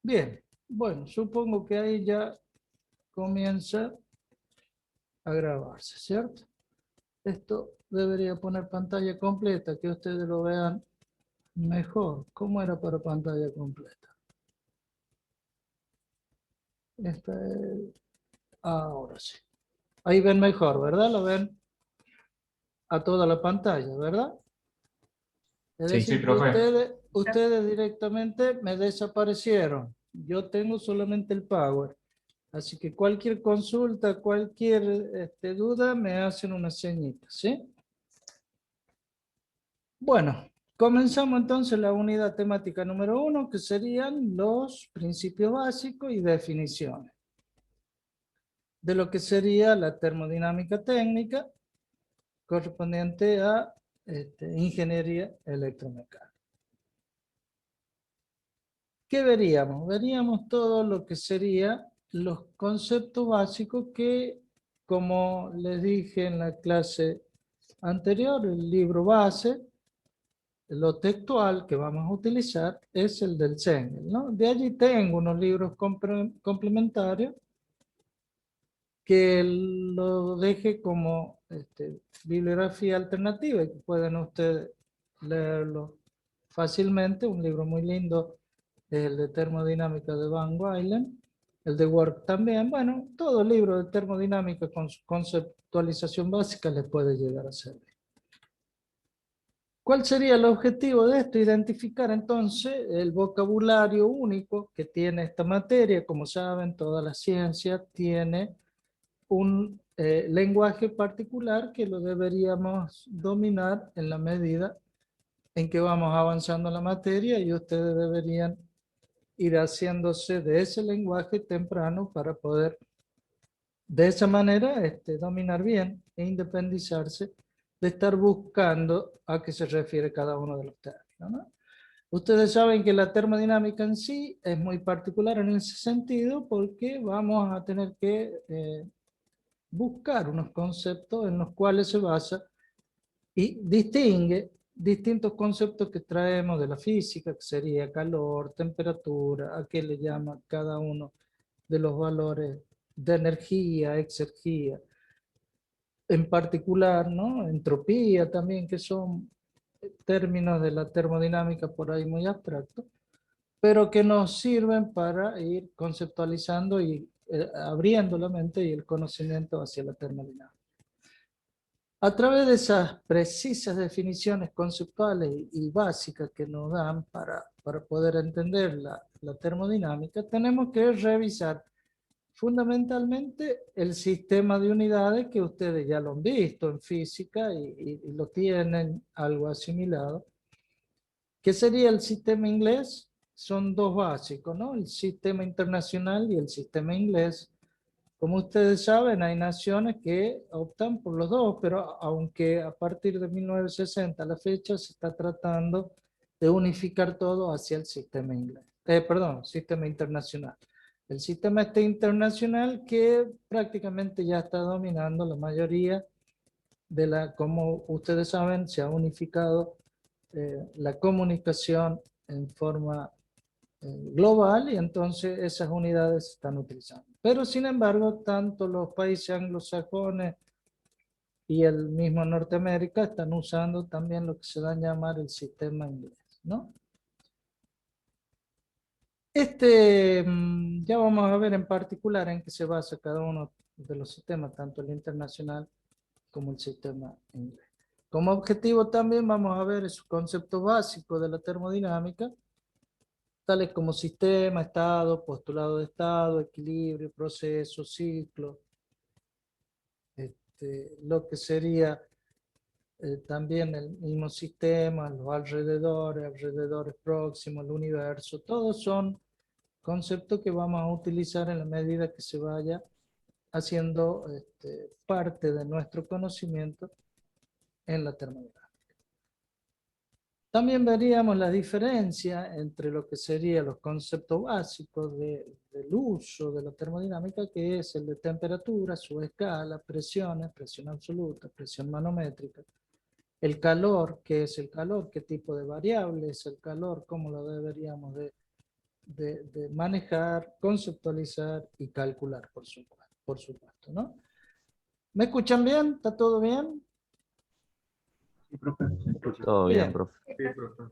Bien, bueno, supongo que ahí ya comienza a grabarse, ¿cierto? Esto debería poner pantalla completa, que ustedes lo vean mejor. ¿Cómo era para pantalla completa? Esta es... Ahora sí. Ahí ven mejor, ¿verdad? Lo ven a toda la pantalla, ¿verdad? Es Sí, sí, decir, que profe. ustedes directamente me desaparecieron. Yo tengo solamente el Power. Así que cualquier consulta, cualquier duda, me hacen una señita, ¿sí? Bueno, comenzamos entonces la unidad temática número 1, que serían los principios básicos y definiciones de lo que sería la termodinámica técnica correspondiente a ingeniería electromecánica. ¿Qué veríamos? Veríamos todo lo que sería los conceptos básicos que, como les dije en la clase anterior, el libro base, lo textual que vamos a utilizar es el del Zengel, ¿no? De allí tengo unos libros complementarios que lo deje como bibliografía alternativa y que pueden ustedes leerlo fácilmente. Un libro muy lindo es el de termodinámica de Van Wylen, el de Work también. Bueno, todo libro de termodinámica con su conceptualización básica les puede llegar a servir. ¿Cuál sería el objetivo de esto? Identificar entonces el vocabulario único que tiene esta materia. Como saben, toda la ciencia tiene un lenguaje particular que lo deberíamos dominar en la medida en que vamos avanzando en la materia, y ustedes deberían ir haciéndose de ese lenguaje temprano para poder de esa manera dominar bien e independizarse de estar buscando a qué se refiere cada uno de los términos, ¿no? Ustedes saben que la termodinámica en sí es muy particular en ese sentido, porque vamos a tener que buscar unos conceptos en los cuales se basa y distingue distintos conceptos que traemos de la física, que sería calor, temperatura, a qué le llama cada uno de los valores de energía, exergía, en particular, ¿no? Entropía también, que son términos de la termodinámica por ahí muy abstractos, pero que nos sirven para ir conceptualizando y abriendo la mente y el conocimiento hacia la termodinámica. A través de esas precisas definiciones conceptuales y básicas que nos dan para poder entender la termodinámica, tenemos que revisar fundamentalmente el sistema de unidades que ustedes ya lo han visto en física y lo tienen algo asimilado. ¿Qué sería el sistema inglés? Son dos básicos, ¿no? El sistema internacional y el sistema inglés. Como ustedes saben, hay naciones que optan por los dos, pero aunque a partir de 1960 a la fecha se está tratando de unificar todo hacia el sistema inglés. Perdón, sistema internacional. El sistema internacional que prácticamente ya está dominando la mayoría de como ustedes saben, se ha unificado la comunicación en forma global, y entonces esas unidades se están utilizando. Pero sin embargo, tanto los países anglosajones y el mismo Norteamérica están usando también lo que se da a llamar el sistema inglés, ¿no? Ya vamos a ver en particular en qué se basa cada uno de los sistemas, tanto el internacional como el sistema inglés. Como objetivo también vamos a ver esos conceptos básicos de la termodinámica, tales como sistema, estado, postulado de estado, equilibrio, proceso, ciclo, lo que sería también el mismo sistema, los alrededores próximos, el universo. Todos son conceptos que vamos a utilizar en la medida que se vaya haciendo parte de nuestro conocimiento en la termodinámica. También veríamos la diferencia entre lo que serían los conceptos básicos del uso de la termodinámica, que es el de temperatura, su escala, presiones, presión absoluta, presión manométrica, el calor, qué es el calor, qué tipo de variable es el calor, cómo lo deberíamos de de manejar, conceptualizar y calcular, por supuesto, ¿no? ¿Me escuchan bien? ¿Está todo bien? Sí, profe, se escucha. Todo bien, Bien. profe. Sí, profe.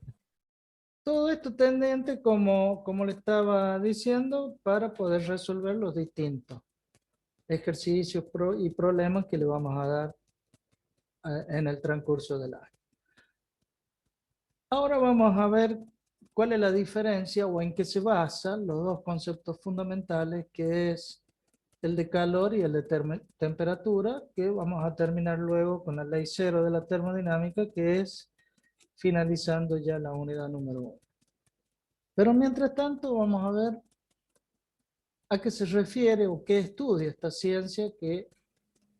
Todo esto tendiente, como le estaba diciendo, para poder resolver los distintos ejercicios y problemas que le vamos a dar en el transcurso del año. Ahora vamos a ver cuál es la diferencia o en qué se basan los dos conceptos fundamentales, que es el de calor y el de temperatura, que vamos a terminar luego con la ley cero de la termodinámica, que es finalizando ya la unidad número 1. Pero mientras tanto vamos a ver a qué se refiere o qué estudia esta ciencia que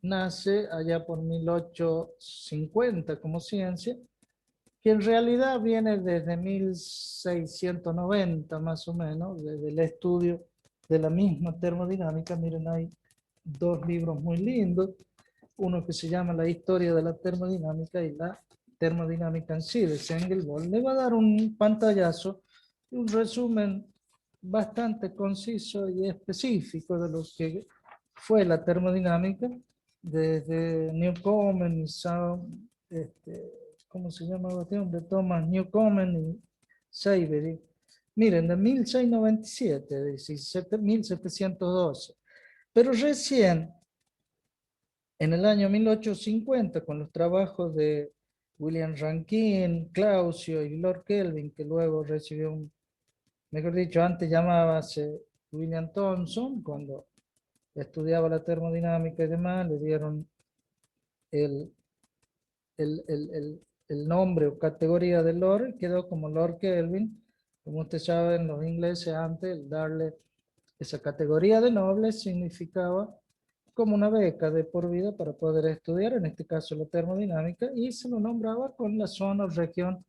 nace allá por 1850 como ciencia, que en realidad viene desde 1690 más o menos, desde el estudio de la misma termodinámica. Miren, hay dos libros muy lindos, uno que se llama La historia de la termodinámica y la termodinámica en sí, de Engelborn. Le va a dar un pantallazo y un resumen bastante conciso y específico de lo que fue la termodinámica desde Newcomen y ¿cómo se llama este hombre? Thomas Newcomen y Savery. Miren, de 1697, de 1712. Pero recién, en el año 1850, con los trabajos de William Rankine, Clausius y Lord Kelvin, que luego recibió mejor dicho, antes llamábase William Thomson, cuando estudiaba la termodinámica y demás, le dieron el, el nombre o categoría de Lord, quedó como Lord Kelvin. Como ustedes saben, los ingleses antes, el darle esa categoría de noble significaba como una beca de por vida para poder estudiar, en este caso la termodinámica, y se lo nombraba con la zona o región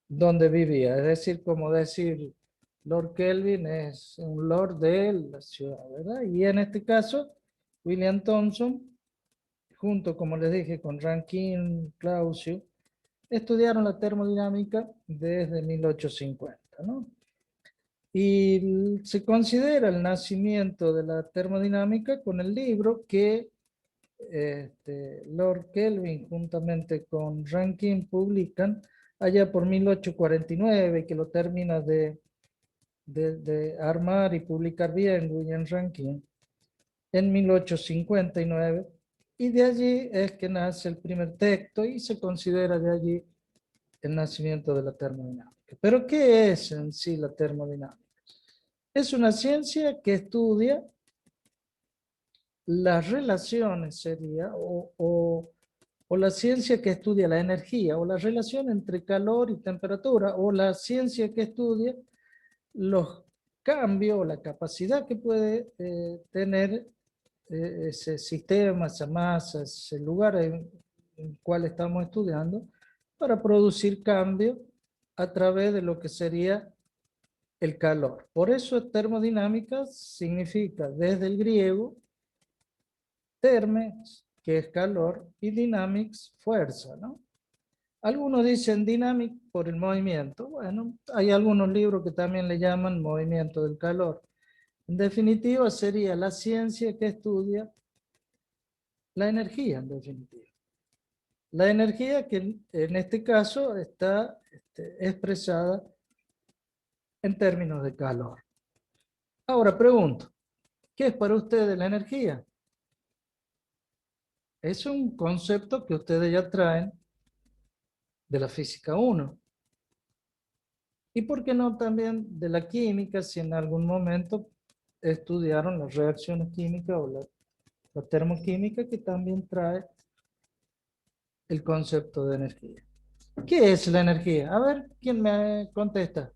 donde vivía. Es decir, como decir, Lord Kelvin es un lord de la ciudad, ¿verdad? Y en este caso, William Thomson, junto, como les dije, con Rankine, Clausius, estudiaron la termodinámica desde 1850, ¿no? Y se considera el nacimiento de la termodinámica con el libro que Lord Kelvin juntamente con Rankine publican allá por 1849, que lo termina de armar y publicar bien William Rankine en 1859, y de allí es que nace el primer texto y se considera de allí el nacimiento de la termodinámica. Pero ¿qué es en sí la termodinámica? Es una ciencia que estudia las relaciones, sería, o la ciencia que estudia la energía, o la relación entre calor y temperatura, o la ciencia que estudia los cambios, o la capacidad que puede tener ese sistema, esa masa, ese lugar en el cual estamos estudiando, para producir cambios a través de lo que sería el calor. Por eso termodinámica significa desde el griego termes, que es calor, y dynamics, fuerza, ¿no? Algunos dicen dynamic por el movimiento. Bueno, hay algunos libros que también le llaman movimiento del calor. En definitiva, sería la ciencia que estudia la energía, en definitiva. La energía que en este caso está expresada en términos de calor. Ahora pregunto, ¿qué es para ustedes la energía? Es un concepto que ustedes ya traen de la física 1. ¿Y por qué no también de la química, si en algún momento estudiaron las reacciones químicas o la termoquímica, que también trae el concepto de energía? ¿Qué es la energía? A ver, ¿quién me contesta?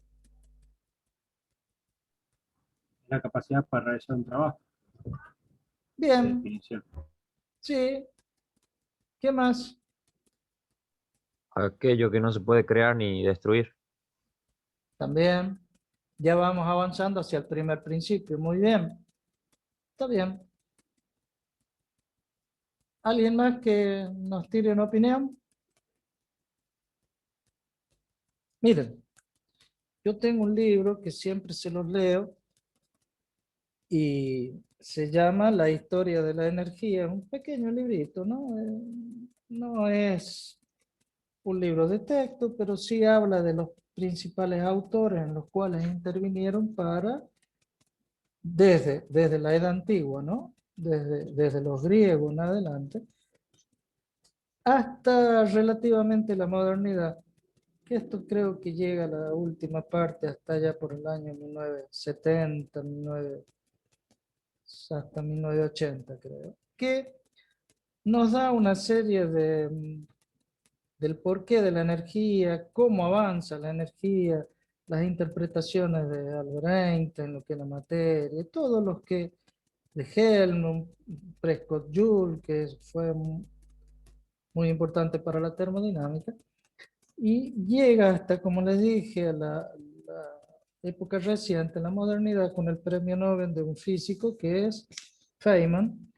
La capacidad para realizar un trabajo, de Bien, definición. sí. ¿Qué más? Aquello que no se puede crear ni destruir. También. Ya vamos avanzando hacia el primer principio. Muy bien. Está bien. ¿Alguien más que nos tire una opinión? Miren, Yo tengo un libro que siempre se los leo y se llama La historia de la energía, un pequeño librito, ¿no? No es un libro de texto, pero sí habla de los principales autores en los cuales intervinieron para, desde la edad antigua, ¿no? Desde los griegos en adelante, hasta relativamente la modernidad, que esto creo que llega a la última parte hasta allá por el año 1970, hasta 1980 creo, que nos da una serie del porqué de la energía, cómo avanza la energía, las interpretaciones de Albert Einstein, lo que es la materia, todos los que, de Helmut, Prescott Joule, que fue muy importante para la termodinámica, y llega hasta, como les dije, a la época reciente, la modernidad, con el premio Nobel de un físico que es Feynman,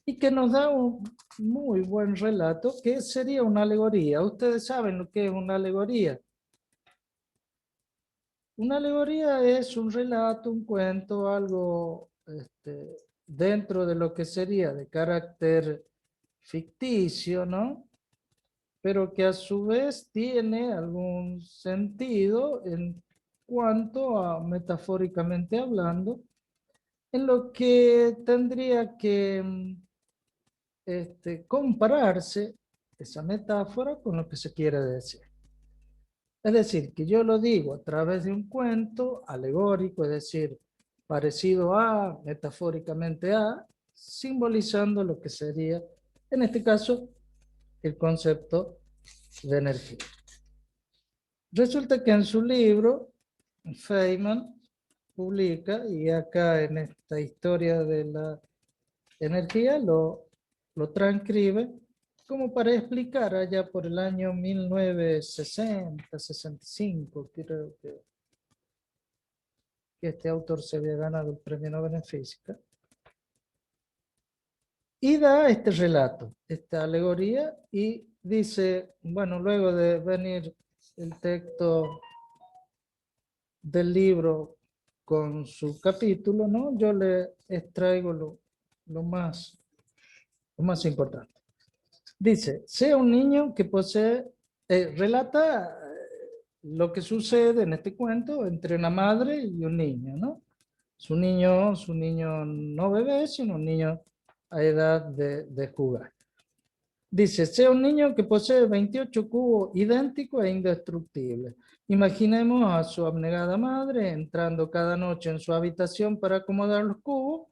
y que nos da un muy buen relato que sería una alegoría. Ustedes saben lo que es una alegoría. Una alegoría es un relato, un cuento, algo dentro de lo que sería de carácter ficticio, ¿no? Pero que a su vez tiene algún sentido en cuanto a, metafóricamente hablando, en lo que tendría que compararse esa metáfora con lo que se quiere decir. Es decir, que yo lo digo a través de un cuento alegórico, es decir, parecido a, metafóricamente a, simbolizando lo que sería, en este caso, el concepto de energía. Resulta que en su libro, Feynman publica, y acá en esta historia de la energía lo transcribe, como para explicar allá por el año 1960, 65, creo que este autor se había ganado el premio Nobel en Física, y da este relato, esta alegoría, y dice, bueno, luego de venir el texto del libro con su capítulo, ¿no? Yo le extraigo lo más importante. Dice, sea un niño que posee, relata lo que sucede en este cuento entre una madre y un niño, ¿no? Su niño no bebé, sino un niño a edad de jugar. Dice, sea un niño que posee 28 cubos idénticos e indestructibles. Imaginemos a su abnegada madre entrando cada noche en su habitación para acomodar los cubos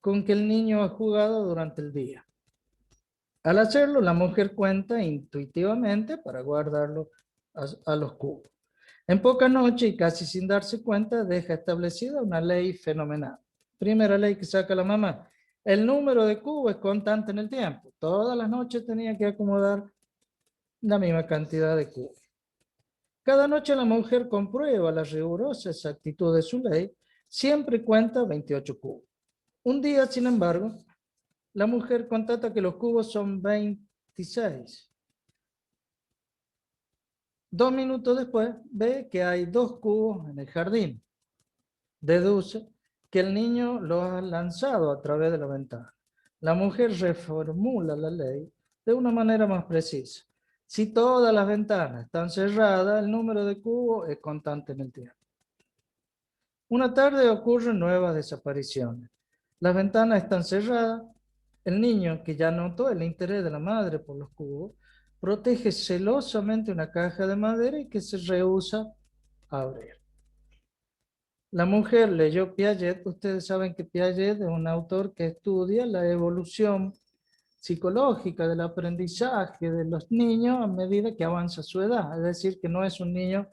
con que el niño ha jugado durante el día. Al hacerlo, la mujer cuenta intuitivamente para guardarlo a los cubos. En poca noche y casi sin darse cuenta, deja establecida una ley fenomenal. Primera ley que saca la mamá. El número de cubos es constante en el tiempo. Todas las noches tenía que acomodar la misma cantidad de cubos. Cada noche la mujer comprueba la rigurosa exactitud de su ley. Siempre cuenta 28 cubos. Un día, sin embargo, la mujer constata que los cubos son 26. 2 minutos después, ve que hay 2 cubos en el jardín. Deduce que el niño lo ha lanzado a través de la ventana. La mujer reformula la ley de una manera más precisa. Si todas las ventanas están cerradas, el número de cubos es constante en el tiempo. Una tarde ocurren nuevas desapariciones. Las ventanas están cerradas. El niño, que ya notó el interés de la madre por los cubos, protege celosamente una caja de madera y que se rehúsa a abrir. La mujer leyó Piaget. Ustedes saben que Piaget es un autor que estudia la evolución psicológica del aprendizaje de los niños a medida que avanza su edad. Es decir, que no es un niño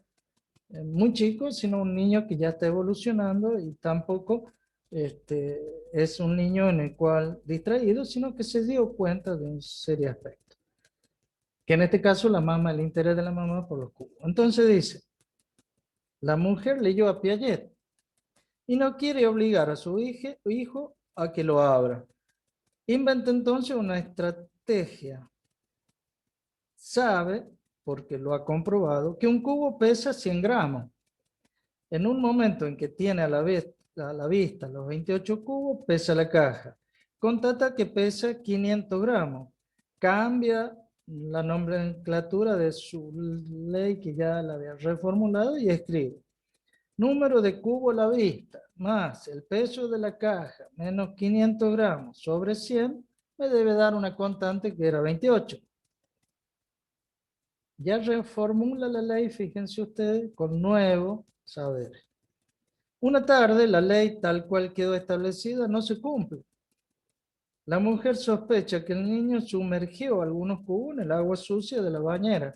muy chico, sino un niño que ya está evolucionando, y tampoco es un niño en el cual distraído, sino que se dio cuenta de un serio aspecto. Que en este caso la mamá, el interés de la mamá por los cubos. Entonces dice, la mujer leyó a Piaget y no quiere obligar a su hijo a que lo abra. Inventa entonces una estrategia. Sabe, porque lo ha comprobado, que un cubo pesa 100 gramos. En un momento en que tiene a la vista los 28 cubos, pesa la caja. Constata que pesa 500 gramos. Cambia la nomenclatura de su ley, que ya la había reformulado, y escribe: número de cubo a la vista más el peso de la caja menos 500 gramos sobre 100 me debe dar una constante que era 28. Ya reformula la ley, fíjense ustedes, con nuevo saber. Una tarde, la ley tal cual quedó establecida no se cumple. La mujer sospecha que el niño sumergió algunos cubos en el agua sucia de la bañera,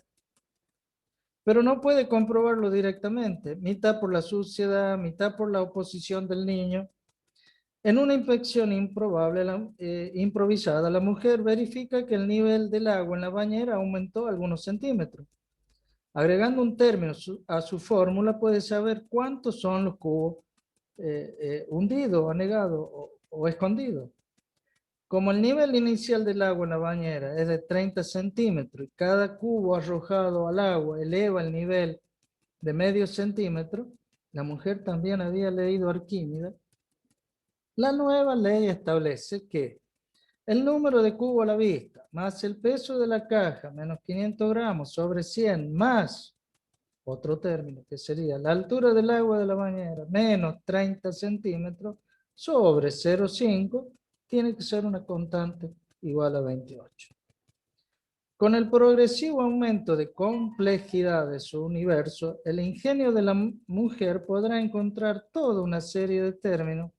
pero no puede comprobarlo directamente, mitad por la suciedad, mitad por la oposición del niño. En una inspección improvisada, la mujer verifica que el nivel del agua en la bañera aumentó algunos centímetros. Agregando un término a su fórmula, puede saber cuántos son los cubos hundidos, anegados o escondidos. Como el nivel inicial del agua en la bañera es de 30 centímetros y cada cubo arrojado al agua eleva el nivel de medio centímetro, la mujer también había leído Arquímedes. La nueva ley establece que el número de cubo a la vista, más el peso de la caja, menos 500 gramos sobre 100, más otro término que sería la altura del agua de la bañera, menos 30 centímetros, sobre 0,5, tiene que ser una constante igual a 28. Con el progresivo aumento de complejidad de su universo, el ingenio de la mujer podrá encontrar toda una serie de términos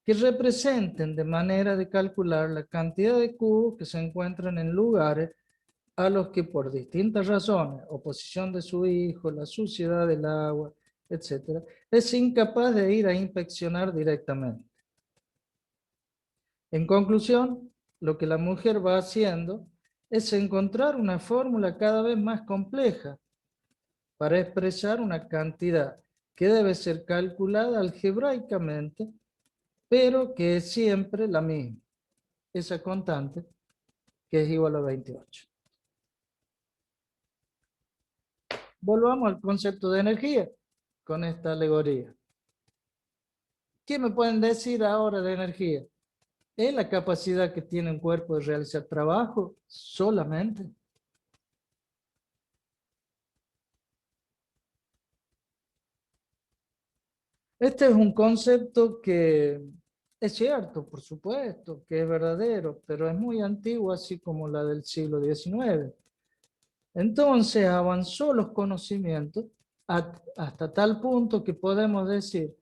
que representen de manera de calcular la cantidad de cubos que se encuentran en lugares a los que por distintas razones, oposición de su hijo, la suciedad del agua, etc., es incapaz de ir a inspeccionar directamente. En conclusión, lo que la mujer va haciendo es encontrar una fórmula cada vez más compleja para expresar una cantidad que debe ser calculada algebraicamente, pero que es siempre la misma, esa constante que es igual a 28. Volvamos al concepto de energía con esta alegoría. ¿Qué me pueden decir ahora de energía? ¿Es la capacidad que tiene un cuerpo de realizar trabajo solamente? Este es un concepto que es cierto, por supuesto, que es verdadero, pero es muy antiguo, así como la del siglo XIX. Entonces avanzó los conocimientos hasta tal punto que podemos decir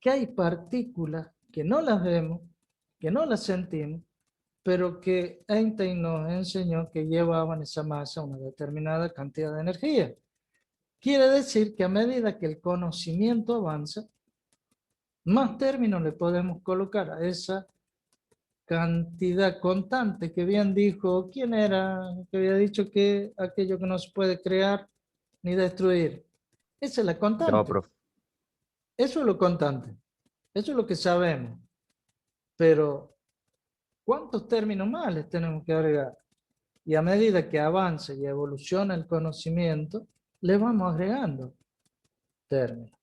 que hay partículas que no las vemos, que no las sentimos, pero que Einstein nos enseñó que llevaban esa masa a una determinada cantidad de energía. Quiere decir que a medida que el conocimiento avanza, más términos le podemos colocar a esa cantidad constante que bien dijo, ¿quién era que había dicho que aquello que no se puede crear ni destruir? Esa es la Yo, constante. profe. Eso es lo constante. Eso es lo que sabemos. Pero, ¿cuántos términos más les tenemos que agregar? Y a medida que avanza y evoluciona el conocimiento, le vamos agregando términos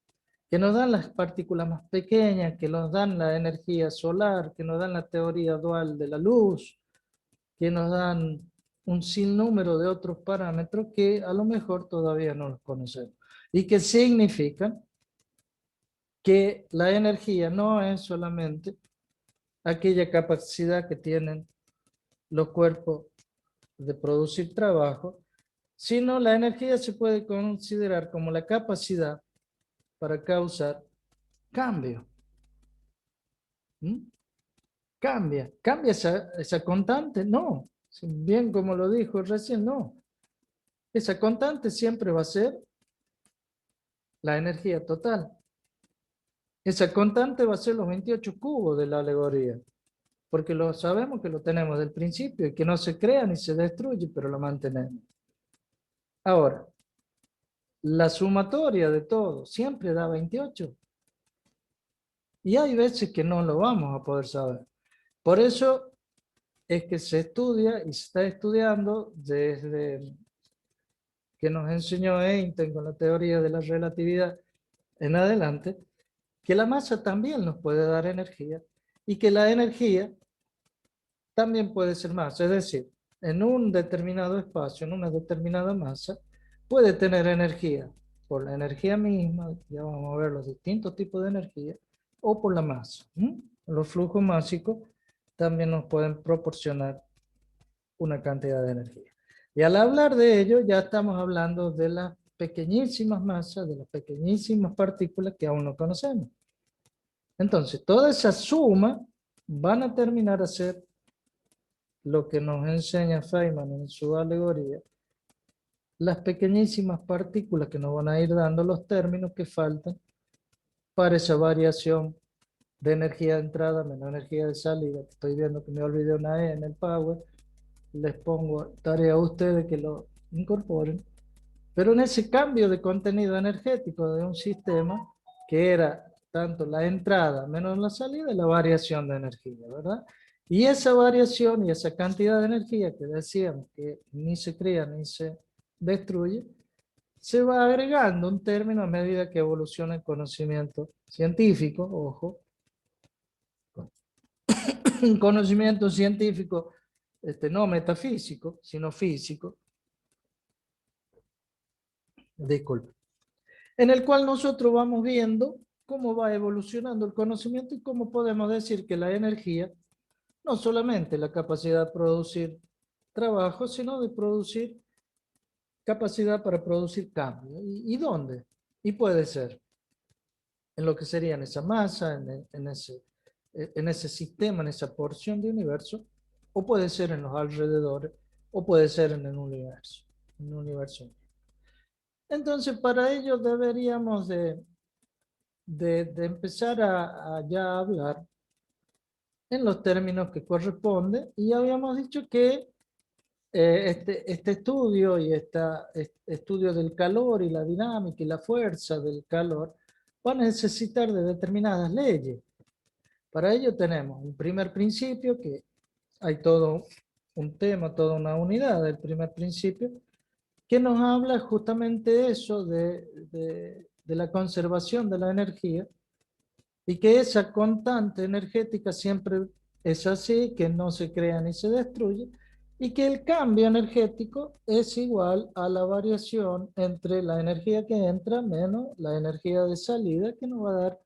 que nos dan las partículas más pequeñas, que nos dan la energía solar, que nos dan la teoría dual de la luz, que nos dan un sinnúmero de otros parámetros que a lo mejor todavía no los conocemos. Y que significan que la energía no es solamente aquella capacidad que tienen los cuerpos de producir trabajo, sino la energía se puede considerar como la capacidad para causar cambio. ¿Mm? ¿Cambia esa constante? No, bien como lo dijo recién, no. Esa constante siempre va a ser la energía total. Esa constante va a ser los 28 cubos de la alegoría, porque lo sabemos que lo tenemos del principio y que no se crea ni se destruye, pero lo mantenemos. Ahora, la sumatoria de todo siempre da 28. Y hay veces que no lo vamos a poder saber. Por eso es que se estudia y se está estudiando desde que nos enseñó Einstein con la teoría de la relatividad, en adelante, que la masa también nos puede dar energía y que la energía también puede ser masa. Es decir, en un determinado espacio, en una determinada masa, puede tener energía por la energía misma, ya vamos a ver los distintos tipos de energía, o por la masa. Los flujos másicos también nos pueden proporcionar una cantidad de energía. Y al hablar de ello, ya estamos hablando de las pequeñísimas masas, de las pequeñísimas partículas que aún no conocemos. Entonces, toda esa suma van a terminar a ser lo que nos enseña Feynman en su alegoría, las pequeñísimas partículas que nos van a ir dando los términos que faltan para esa variación de energía de entrada menos energía de salida. Estoy viendo que me olvidé una E en el Power. Les pongo tarea a ustedes que lo incorporen. Pero en ese cambio de contenido energético de un sistema, que era tanto la entrada menos la salida, la variación de energía, ¿verdad? Y esa variación y esa cantidad de energía que decíamos que ni se crea ni se destruye, se va agregando un término a medida que evoluciona el conocimiento científico, ojo, un conocimiento científico no metafísico, sino físico, disculpe, en el cual nosotros vamos viendo cómo va evolucionando el conocimiento y cómo podemos decir que la energía no solamente la capacidad de producir trabajo, sino de producir capacidad para producir cambio. ¿Y dónde? Y puede ser en lo que sería en esa masa, en ese sistema, en esa porción de universo, o puede ser en los alrededores, o puede ser en el universo. En el universo. Entonces, para ello deberíamos de empezar a ya hablar en los términos que corresponden, y habíamos dicho que este estudio y este estudio del calor y la dinámica y la fuerza del calor va a necesitar de determinadas leyes. Para ello tenemos un primer principio, que hay todo un tema, toda una unidad del primer principio, que nos habla justamente de eso, de la conservación de la energía, y que esa constante energética siempre es así, que no se crea ni se destruye, y que el cambio energético es igual a la variación entre la energía que entra menos la energía de salida, que nos va a dar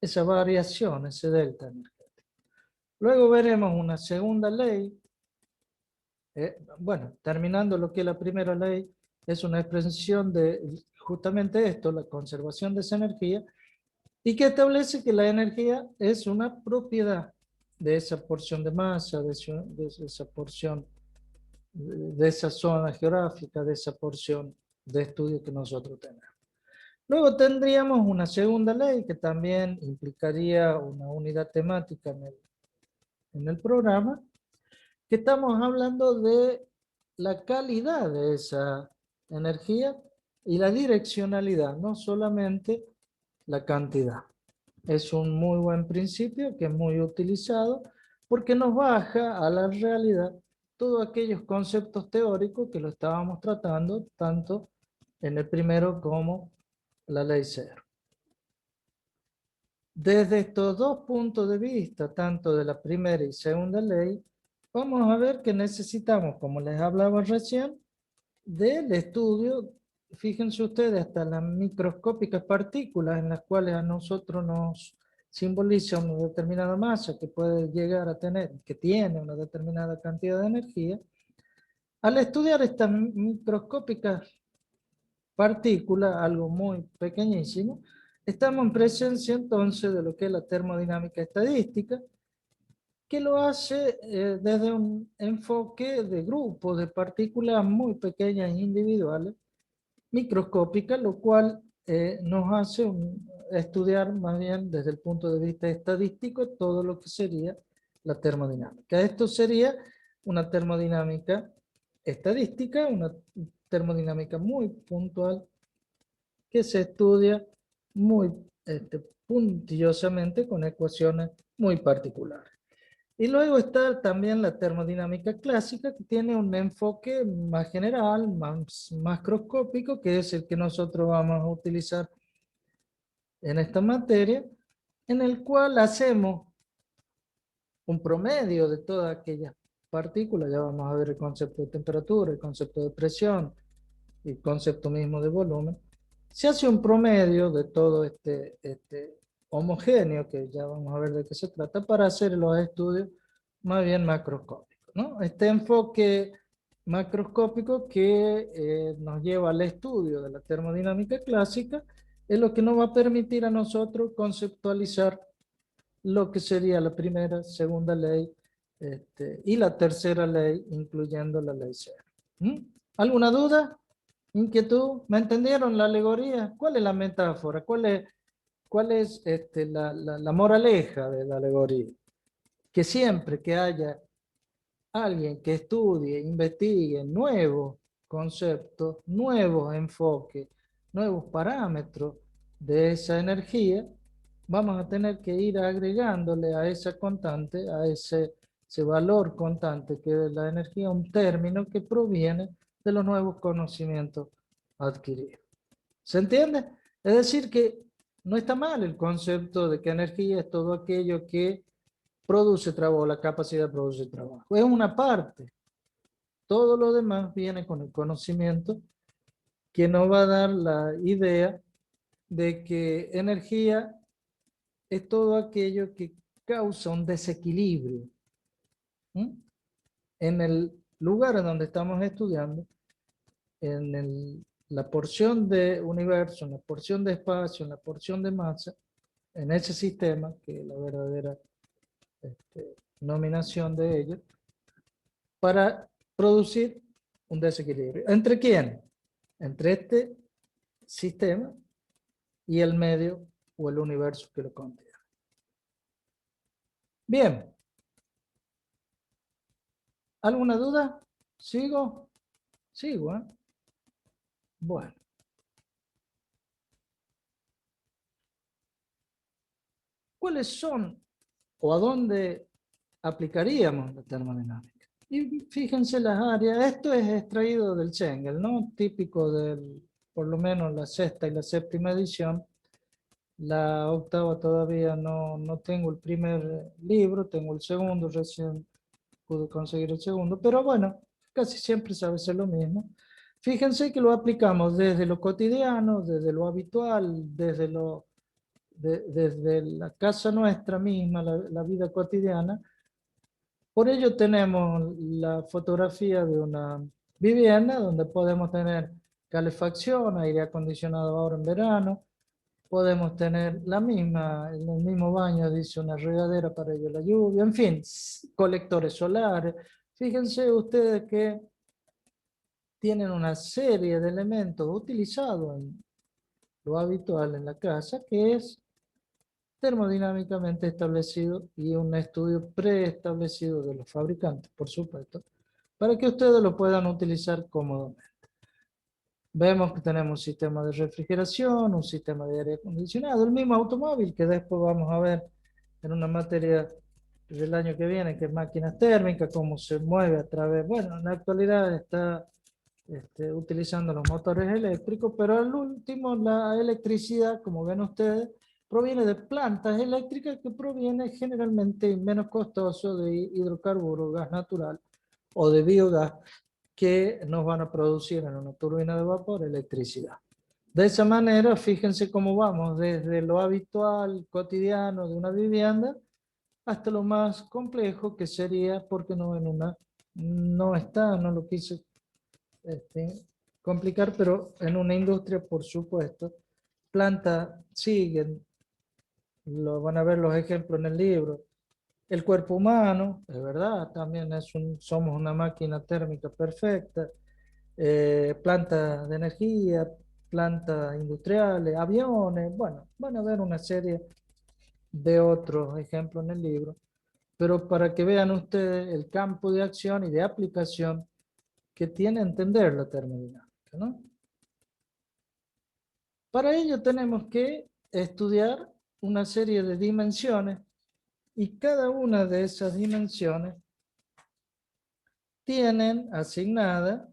esa variación, ese delta energético. Luego veremos una segunda ley. Bueno, terminando lo que es la primera ley, es una expresión de justamente esto, la conservación de esa energía, y que establece que la energía es una propiedad de esa porción de masa, de esa porción, de esa zona geográfica, de esa porción de estudio que nosotros tenemos. Luego tendríamos una segunda ley que también implicaría una unidad temática en el programa, que estamos hablando de la calidad de esa energía y la direccionalidad, no solamente la cantidad. Es un muy buen principio que es muy utilizado porque nos baja a la realidad todos aquellos conceptos teóricos que lo estábamos tratando tanto en el primero como la ley cero. Desde estos dos puntos de vista, tanto de la primera y segunda ley, vamos a ver que necesitamos, como les hablaba recién, del estudio, fíjense ustedes, hasta las microscópicas partículas en las cuales a nosotros nos simboliza una determinada masa que puede llegar a tener, que tiene una determinada cantidad de energía. Al estudiar estas microscópicas partículas, algo muy pequeñísimo, estamos en presencia entonces de lo que es la termodinámica estadística, que lo hace desde un enfoque de grupos de partículas muy pequeñas e individuales, microscópicas, lo cual nos hace estudiar más bien desde el punto de vista estadístico todo lo que sería la termodinámica. Esto sería una termodinámica estadística, una termodinámica muy puntual que se estudia muy puntillosamente con ecuaciones muy particulares. Y luego está también la termodinámica clásica, que tiene un enfoque más general, más macroscópico, que es el que nosotros vamos a utilizar en esta materia, en el cual hacemos un promedio de todas aquellas partículas. Ya vamos a ver el concepto de temperatura, el concepto de presión, el concepto mismo de volumen. Se hace un promedio de todo este homogéneo, que ya vamos a ver de qué se trata, para hacer los estudios más bien macroscópicos, ¿no? Este enfoque macroscópico que nos lleva al estudio de la termodinámica clásica es lo que nos va a permitir a nosotros conceptualizar lo que sería la primera, segunda ley y la tercera ley, incluyendo la ley cero. ¿Mm? ¿Alguna duda? ¿Inquietud? ¿Me entendieron la alegoría? ¿Cuál es la metáfora? ¿Cuál es la moraleja de la alegoría? Que siempre que haya alguien que estudie, investigue nuevos conceptos, nuevos enfoques, nuevos parámetros de esa energía, vamos a tener que ir agregándole a esa constante, a ese valor constante que es la energía, un término que proviene de los nuevos conocimientos adquiridos. ¿Se entiende? Es decir, que no está mal el concepto de que energía es todo aquello que produce trabajo, la capacidad de producir trabajo. Es una parte. Todo lo demás viene con el conocimiento que nos va a dar la idea de que energía es todo aquello que causa un desequilibrio. ¿Mm? En el lugar en donde estamos estudiando, la porción de universo, en la porción de espacio, en la porción de masa, en ese sistema, que es la verdadera nominación de ellos, para producir un desequilibrio. ¿Entre quién? Entre este sistema y el medio o el universo que lo contiene. Bien. ¿Alguna duda? ¿Sigo? Sigo, ¿eh? Bueno. ¿Cuáles son o a dónde aplicaríamos la termodinámica? Y fíjense las áreas. Esto es extraído del Schengel, ¿no? Típico del, por lo menos la sexta y la séptima edición. La octava todavía no tengo el primer libro, tengo el segundo, recién pude conseguir el segundo, pero bueno, casi siempre sabe ser lo mismo. Fíjense que lo aplicamos desde lo cotidiano, desde lo habitual, desde la casa nuestra misma, la vida cotidiana. Por ello tenemos la fotografía de una vivienda donde podemos tener calefacción, aire acondicionado ahora en verano, podemos tener la misma, en el mismo baño dice una regadera para ello la lluvia, en fin, colectores solares. Fíjense ustedes que tienen una serie de elementos utilizados en lo habitual en la casa, que es termodinámicamente establecido y un estudio preestablecido de los fabricantes, por supuesto, para que ustedes lo puedan utilizar cómodamente. Vemos que tenemos un sistema de refrigeración, un sistema de aire acondicionado, el mismo automóvil que después vamos a ver en una materia del año que viene, que es máquinas térmicas, cómo se mueve a través, bueno, en la actualidad está utilizando los motores eléctricos, pero al último la electricidad, como ven ustedes, proviene de plantas eléctricas que proviene generalmente menos costoso de hidrocarburos, gas natural o de biogás, que nos van a producir en una turbina de vapor electricidad. De esa manera, fíjense cómo vamos desde lo habitual, cotidiano de una vivienda, hasta lo más complejo que sería, porque no en una, no lo quise complicar, pero en una industria, por supuesto, plantas siguen, lo van a ver los ejemplos en el libro. El cuerpo humano, es verdad, también somos una máquina térmica perfecta. Plantas de energía, plantas industriales, aviones, bueno, van a ver una serie de otros ejemplos en el libro, pero para que vean ustedes el campo de acción y de aplicación que tiene entender la termodinámica, ¿no? Para ello tenemos que estudiar una serie de dimensiones y cada una de esas dimensiones tienen asignadas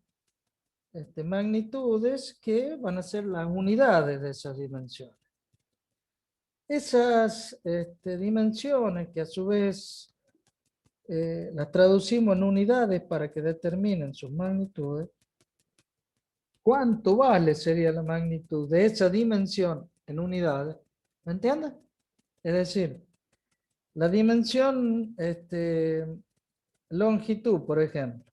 magnitudes que van a ser las unidades de esas dimensiones. Esas dimensiones que a su vez las traducimos en unidades para que determinen sus magnitudes. ¿Cuánto vale sería la magnitud de esa dimensión en unidades? ¿Me entiendes? Es decir, la dimensión longitud, por ejemplo.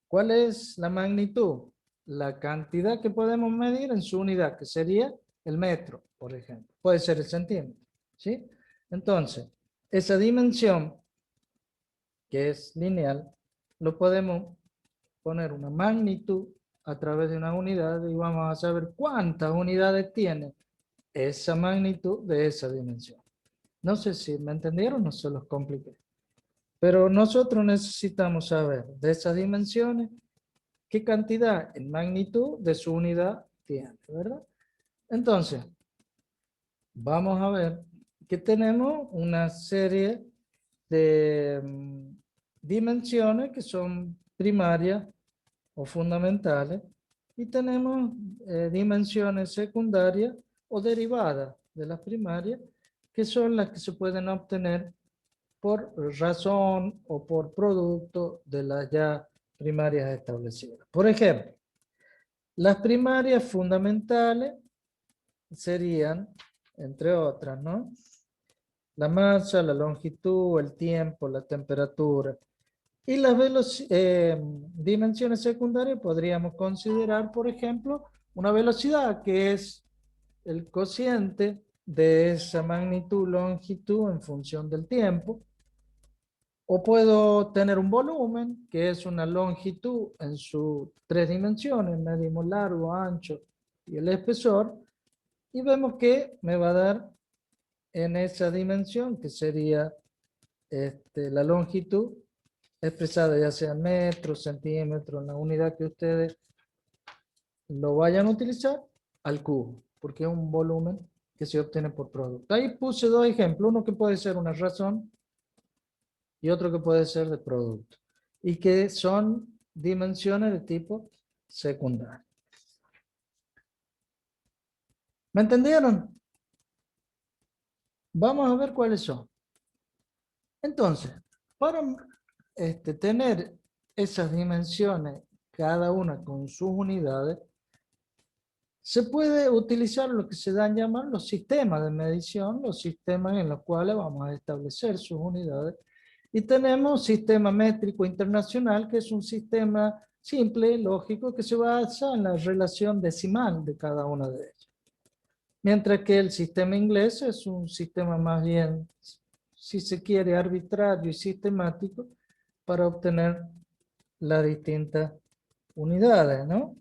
¿Cuál es la magnitud? La cantidad que podemos medir en su unidad, que sería el metro, por ejemplo. Puede ser el centímetro, ¿sí? Entonces, esa dimensión, que es lineal, lo podemos poner una magnitud a través de una unidad y vamos a saber cuántas unidades tiene esa magnitud de esa dimensión. No sé si me entendieron o se los compliqué. Pero nosotros necesitamos saber de esas dimensiones qué cantidad en magnitud de su unidad tiene, ¿verdad? Entonces, vamos a ver que tenemos una serie de dimensiones que son primarias o fundamentales y tenemos dimensiones secundarias o derivadas de las primarias que son las que se pueden obtener por razón o por producto de las ya primarias establecidas. Por ejemplo, las primarias fundamentales serían, entre otras, ¿no? La masa, la longitud, el tiempo, la temperatura. Y las dimensiones secundarias podríamos considerar, por ejemplo, una velocidad que es el cociente de esa magnitud, longitud en función del tiempo. O puedo tener un volumen, que es una longitud en sus tres dimensiones, medimos largo, ancho y el espesor, y vemos que me va a dar en esa dimensión, que sería la longitud, expresada ya sea en metros, centímetros, en la unidad que ustedes lo vayan a utilizar, al cubo, porque es un volumen que se obtiene por producto. Ahí puse dos ejemplos, uno que puede ser una razón, y otro que puede ser de producto, y que son dimensiones de tipo secundario. ¿Me entendieron? Vamos a ver cuáles son. Entonces, para tener esas dimensiones, cada una con sus unidades, se puede utilizar lo que se dan llamar los sistemas de medición, los sistemas en los cuales vamos a establecer sus unidades. Y tenemos sistema métrico internacional, que es un sistema simple, lógico, que se basa en la relación decimal de cada una de ellas. Mientras que el sistema inglés es un sistema más bien, si se quiere, arbitrario y sistemático para obtener las distintas unidades, ¿no?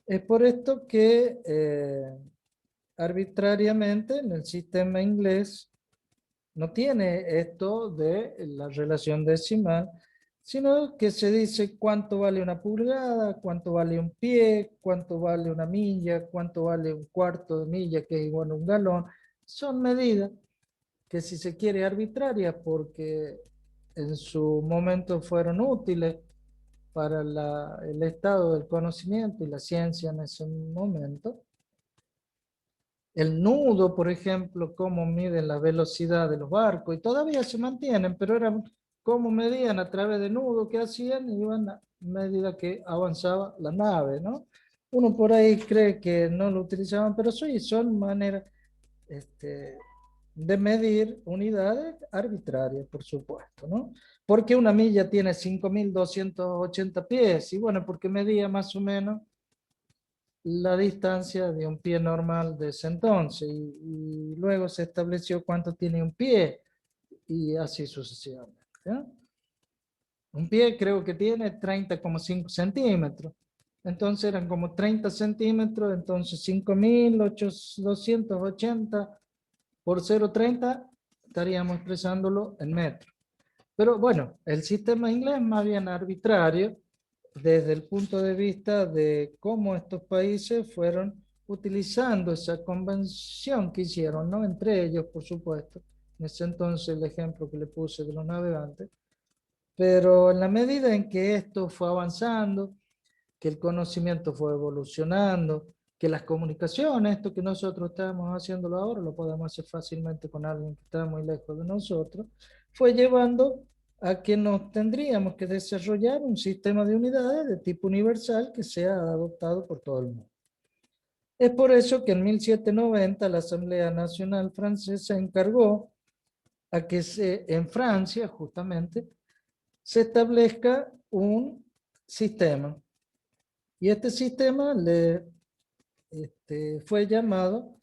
Es por esto que arbitrariamente en el sistema inglés no tiene esto de la relación decimal, sino que se dice cuánto vale una pulgada, cuánto vale un pie, cuánto vale una milla, cuánto vale un cuarto de milla, que es igual a un galón. Son medidas que, si se quiere, arbitrarias, porque en su momento fueron útiles para el estado del conocimiento y la ciencia en ese momento. El nudo, por ejemplo, cómo miden la velocidad de los barcos, y todavía se mantienen, pero eran cómo medían a través de nudo, que hacían, y iban a medida que avanzaba la nave, ¿no? Uno por ahí cree que no lo utilizaban, pero sí, son maneras de medir unidades arbitrarias, por supuesto, ¿no? Porque una milla tiene 5.280 pies, y bueno, porque medía más o menos la distancia de un pie normal de ese entonces, y luego se estableció cuánto tiene un pie, y así sucesivamente, ¿ya? Un pie creo que tiene 30,5 centímetros, entonces eran como 30 centímetros, entonces 5.280 por 0,30 estaríamos expresándolo en metros. Pero bueno, el sistema inglés es más bien arbitrario desde el punto de vista de cómo estos países fueron utilizando esa convención que hicieron, ¿no? Entre ellos, por supuesto, en ese entonces el ejemplo que le puse de los navegantes, pero en la medida en que esto fue avanzando, que el conocimiento fue evolucionando, que las comunicaciones, esto que nosotros estamos haciéndolo ahora, lo podemos hacer fácilmente con alguien que está muy lejos de nosotros, fue llevando a que nos tendríamos que desarrollar un sistema de unidades de tipo universal que sea adoptado por todo el mundo. Es por eso que en 1790 la Asamblea Nacional Francesa encargó a que en Francia, justamente, se establezca un sistema. Y este sistema fue llamado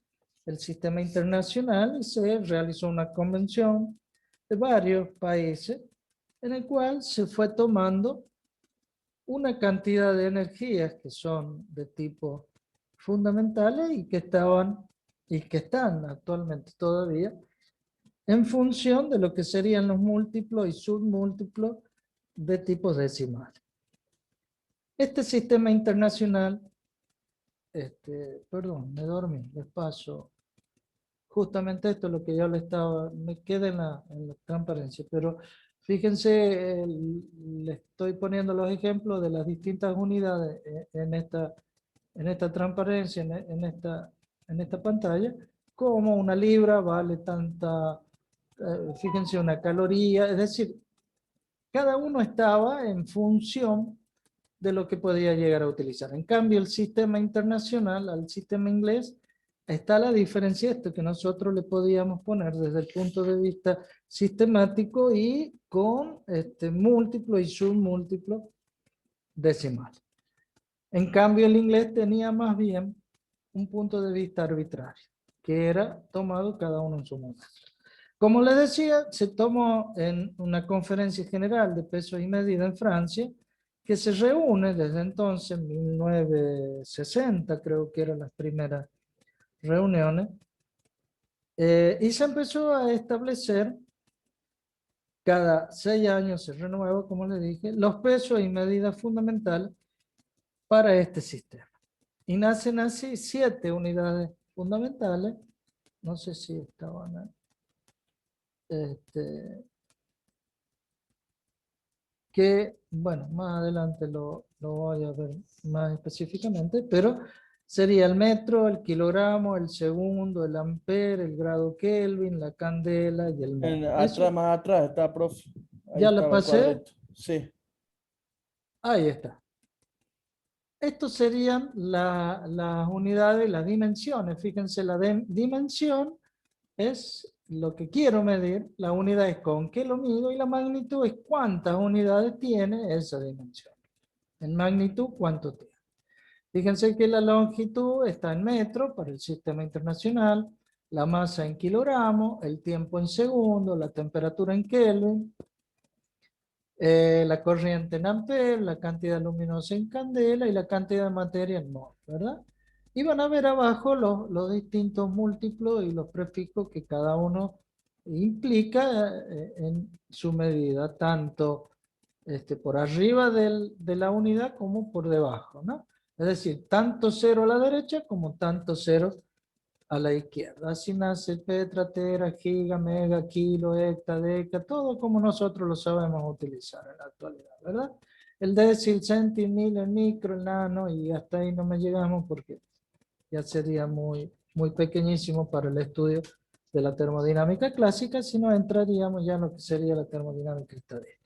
el Sistema Internacional y se realizó una convención de varios países en el cual se fue tomando una cantidad de energías que son de tipo fundamentales y que estaban y que están actualmente todavía en función de lo que serían los múltiplos y submúltiplos de tipos decimales. Este sistema internacional, perdón, me dormí, les paso. Justamente esto es lo que yo le estaba, me queda en la transparencia, pero fíjense, le estoy poniendo los ejemplos de las distintas unidades en esta transparencia, en esta pantalla, como una libra vale tanta, fíjense, una caloría, es decir, cada uno estaba en función de lo que podía llegar a utilizar. En cambio, el sistema internacional, al sistema inglés, está la diferencia esto que nosotros le podíamos poner desde el punto de vista sistemático y con múltiplo y submúltiplo decimal. En cambio, el inglés tenía más bien un punto de vista arbitrario, que era tomado cada uno en su momento. Como les decía, se tomó en una conferencia general de peso y medida en Francia, que se reúne desde entonces, 1960, creo que eran las primeras reuniones, y se empezó a establecer, cada 6 años se renueva, como les dije, los pesos y medidas fundamentales para este sistema. Y nacen así 7 unidades fundamentales, no sé si estaban ahí, que, bueno, más adelante lo voy a ver más específicamente, pero sería el metro, el kilogramo, el segundo, el ampere, el grado Kelvin, la candela y el mol. Atrás, más atrás está, profe. Ahí ¿Ya la estaba el pasé? cuadrito. Sí. Ahí está. Estos serían las unidades, las dimensiones. Fíjense, la dimensión es lo que quiero medir, la unidad es con qué lo mido y la magnitud es cuántas unidades tiene esa dimensión. En magnitud, ¿cuánto tiene? Fíjense que la longitud está en metros para el sistema internacional, la masa en kilogramos, el tiempo en segundos, la temperatura en Kelvin, la corriente en ampere, la cantidad luminosa en candela y la cantidad de materia en mol, ¿verdad? Y van a ver abajo los distintos múltiplos y los prefijos que cada uno implica en su medida, tanto por arriba de la unidad como por debajo, ¿no? Es decir, tanto cero a la derecha como tanto cero a la izquierda. Así nace petra, tera, giga, mega, kilo, hecta, deca, todo como nosotros lo sabemos utilizar en la actualidad, ¿verdad? El décil, centil, mil, el micro, el nano, y hasta ahí no me llegamos porque ya sería muy, muy pequeñísimo para el estudio de la termodinámica clásica, si no entraríamos ya en lo que sería la termodinámica estadística.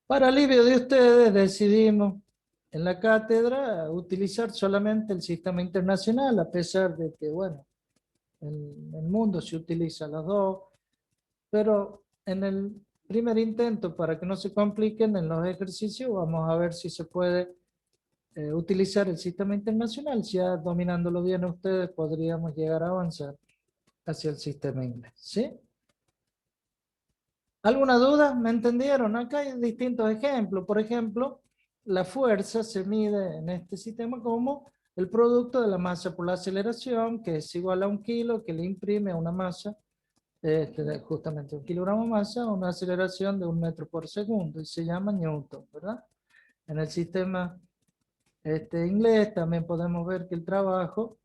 Para alivio de ustedes decidimos en la cátedra utilizar solamente el sistema internacional, a pesar de que, bueno, en el mundo se utiliza los dos, pero en el primer intento, para que no se compliquen en los ejercicios, vamos a ver si se puede utilizar el sistema internacional. Ya dominándolo bien ustedes, podríamos llegar a avanzar hacia el sistema inglés, ¿sí? ¿Alguna duda? ¿Me entendieron? Acá hay distintos ejemplos. Por ejemplo, la fuerza se mide en este sistema como el producto de la masa por la aceleración, que es igual a 1 kilo, que le imprime a una masa, justamente 1 kilogramo de masa, una aceleración de 1 metro por segundo, y se llama Newton, ¿verdad? En el sistema inglés también podemos ver que el trabajo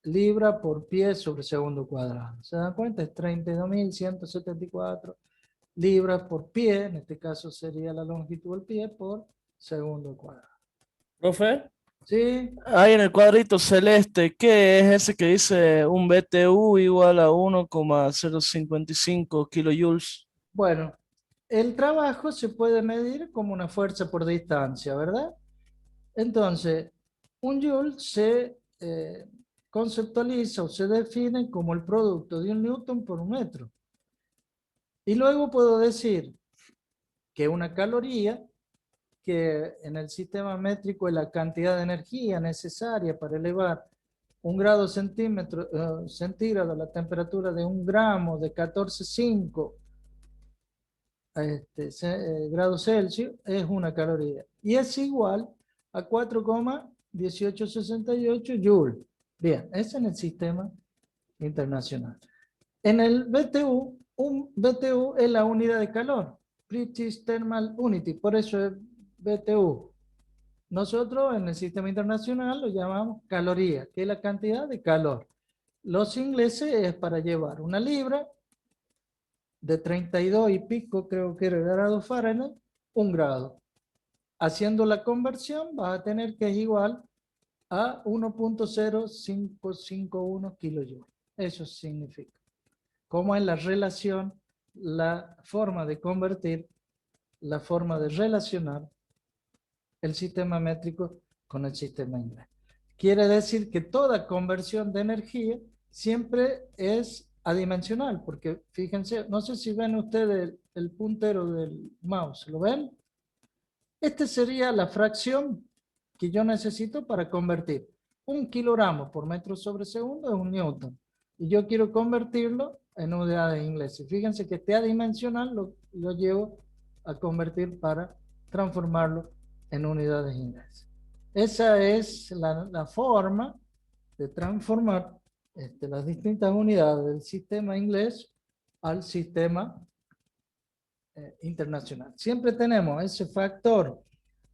libra por pie sobre segundo cuadrado. ¿Se dan cuenta? Es 32.174 libras por pie, en este caso sería la longitud del pie por segundo cuadrado. Profe, ¿Sí? ahí en el cuadrito celeste, ¿qué es ese que dice un BTU igual a 1,055 kilojoules? Bueno, el trabajo se puede medir como una fuerza por distancia, ¿verdad? Entonces, un joule se conceptualiza o se define como el producto de un newton por un metro. Y luego puedo decir que una caloría, que en el sistema métrico es la cantidad de energía necesaria para elevar un grado centígrado a la temperatura de un gramo de 14,5 grados Celsius, es una caloría. Y es igual a 4,1868 joules. Bien, es en el sistema internacional. En el BTU, un BTU es la unidad de calor, British Thermal Unity, por eso es BTU. Nosotros en el sistema internacional lo llamamos caloría, que es la cantidad de calor. Los ingleses es para llevar una libra de 32 y pico, creo que era grados Fahrenheit, 1 grado. Haciendo la conversión vas a tener que es igual a 1,0551 kilojoules. Eso significa. ¿Cómo es la relación, la forma de convertir, la forma de relacionar el sistema métrico con el sistema inglés? Quiere decir que toda conversión de energía siempre es adimensional, porque fíjense, no sé si ven ustedes el puntero del mouse, ¿lo ven? Esta sería la fracción que yo necesito para convertir 1 kilogramo por metro sobre segundo es un newton. Y yo quiero convertirlo en unidades inglesas. Fíjense que este adimensional lo llevo a convertir para transformarlo en unidades inglesas. Esa es la forma de transformar las distintas unidades del sistema inglés al sistema internacional. Siempre tenemos ese factor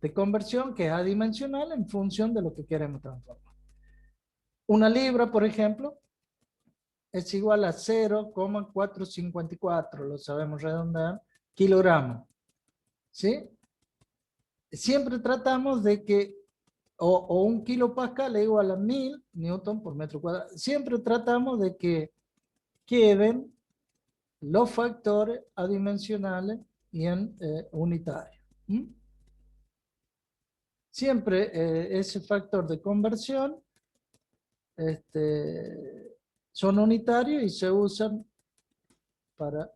de conversión que es adimensional en función de lo que queremos transformar. Una libra, por ejemplo, es igual a 0,454, lo sabemos redondear, kilogramos. ¿Sí? Siempre tratamos de que, o 1 kilopascal es igual a 1000 newton por metro cuadrado. Siempre tratamos de que queden los factores adimensionales y en unitario. ¿Mm? Siempre ese factor de conversión son unitarios y se usan para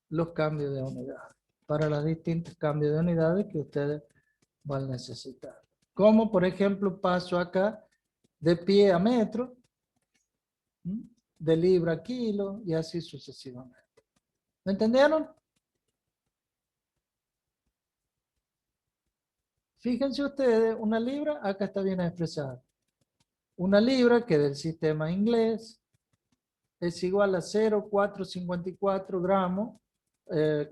los cambios de unidad, para los distintos cambios de unidades que ustedes van a necesitar. Como por ejemplo paso acá de pie a metro, de libra a kilo y así sucesivamente. ¿Me entendieron? Fíjense ustedes, una libra acá está bien expresada. Una libra que del sistema inglés es igual a 0,454 gramos,